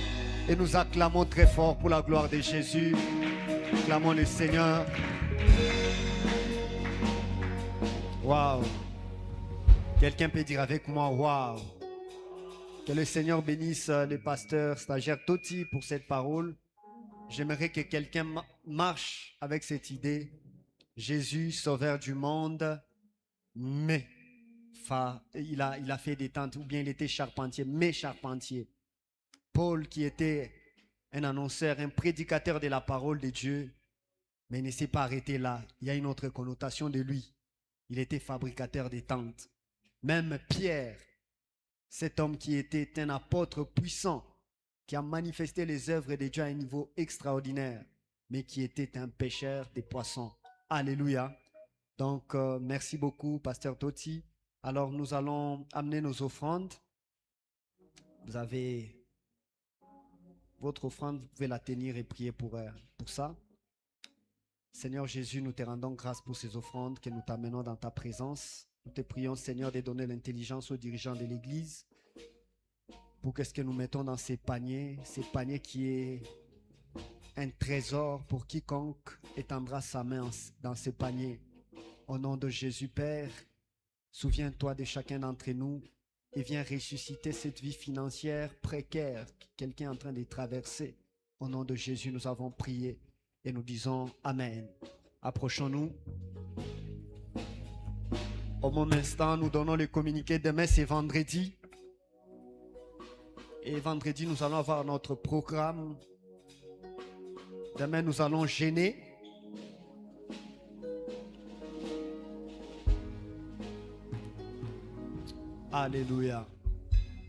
et nous acclamons très fort pour la gloire de Jésus. Acclamons le Seigneur. Waouh. Quelqu'un peut dire avec moi, waouh. Que le Seigneur bénisse le pasteur stagiaire Toti pour cette parole. J'aimerais que quelqu'un marche avec cette idée. Jésus, sauveur du monde, mais il a fait des tentes, ou bien il était charpentier, mais charpentier. Paul qui était un annonceur, un prédicateur de la parole de Dieu, mais il ne s'est pas arrêté là. Il y a une autre connotation de lui. Il était fabricateur des tentes. Même Pierre, cet homme qui était un apôtre puissant, qui a manifesté les œuvres de Dieu à un niveau extraordinaire, mais qui était un pêcheur des poissons. Alléluia. Donc, merci beaucoup, pasteur Toti. Alors, nous allons amener nos offrandes. Vous avez votre offrande, vous pouvez la tenir et prier pour ça. Seigneur Jésus, nous te rendons grâce pour ces offrandes que nous t'amenons dans ta présence. Nous te prions, Seigneur, de donner l'intelligence aux dirigeants de l'Église pour que ce que nous mettons dans ces paniers qui est un trésor pour quiconque étendra sa main dans ces paniers. Au nom de Jésus, Père, souviens-toi de chacun d'entre nous et viens ressusciter cette vie financière précaire que quelqu'un est en train de traverser. Au nom de Jésus, nous avons prié et nous disons Amen. Approchons-nous. Au même instant, nous donnons le communiqué. Demain, c'est vendredi. Et vendredi, nous allons avoir notre programme. Demain, nous allons jeûner. Alléluia.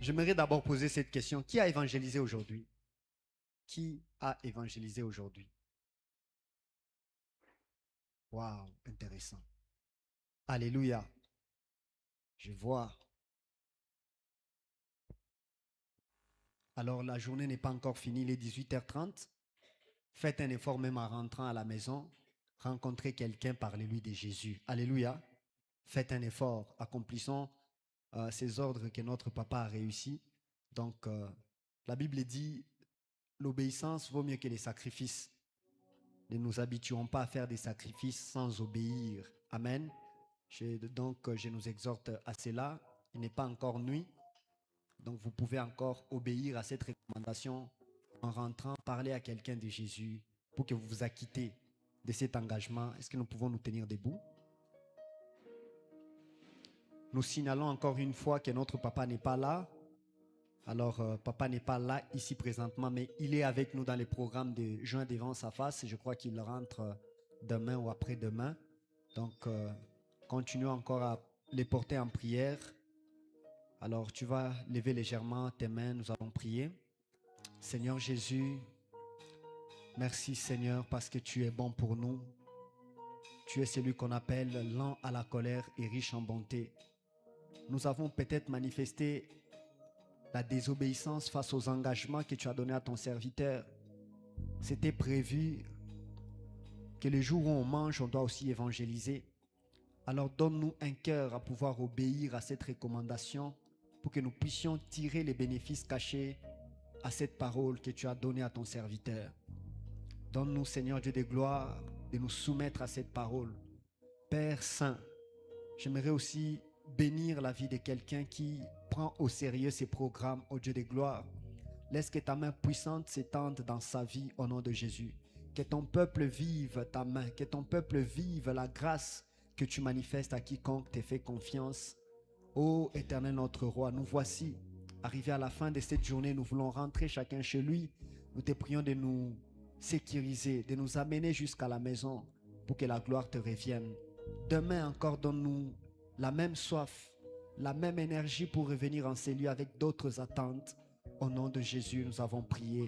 J'aimerais d'abord poser cette question. Qui a évangélisé aujourd'hui? Qui a évangélisé aujourd'hui? Waouh, intéressant. Alléluia. Je vois. Alors, la journée n'est pas encore finie, il est 18h30. Faites un effort même en rentrant à la maison. Rencontrez quelqu'un, parlez-lui de Jésus. Alléluia. Faites un effort. Accomplissons ces ordres que notre papa a réussi. Donc, la Bible dit, l'obéissance vaut mieux que les sacrifices. Ne nous habituons pas à faire des sacrifices sans obéir. Amen. Donc, je nous exhorte à cela. Il n'est pas encore nuit. Donc, vous pouvez encore obéir à cette recommandation en rentrant, parler à quelqu'un de Jésus pour que vous vous acquittez de cet engagement. Est-ce que nous pouvons nous tenir debout? Nous signalons encore une fois que notre papa n'est pas là. Alors, papa n'est pas là ici présentement, mais il est avec nous dans les programmes de Juin devant sa face. Je crois qu'il rentre demain ou après-demain. Donc, continuons encore à les porter en prière. Alors, tu vas lever légèrement tes mains, nous allons prier. Seigneur Jésus, merci Seigneur parce que tu es bon pour nous. Tu es celui qu'on appelle lent à la colère et riche en bonté. Nous avons peut-être manifesté la désobéissance face aux engagements que tu as donnés à ton serviteur. C'était prévu que le jour où on mange, on doit aussi évangéliser. Alors donne-nous un cœur à pouvoir obéir à cette recommandation pour que nous puissions tirer les bénéfices cachés à cette parole que tu as donnée à ton serviteur. Donne-nous, Seigneur Dieu de gloire, de nous soumettre à cette parole. Père Saint, j'aimerais aussi bénir la vie de quelqu'un qui prend au sérieux ces programmes, au Dieu de gloire. Laisse que ta main puissante s'étende dans sa vie au nom de Jésus. Que ton peuple vive ta main, que ton peuple vive la grâce que tu manifestes à quiconque te fait confiance. Ô Éternel notre roi, nous voici. Arrivé à la fin de cette journée, nous voulons rentrer chacun chez lui. Nous te prions de nous sécuriser, de nous amener jusqu'à la maison pour que la gloire te revienne. Demain encore, donne-nous la même soif, la même énergie pour revenir en ces lieux avec d'autres attentes. Au nom de Jésus, nous avons prié.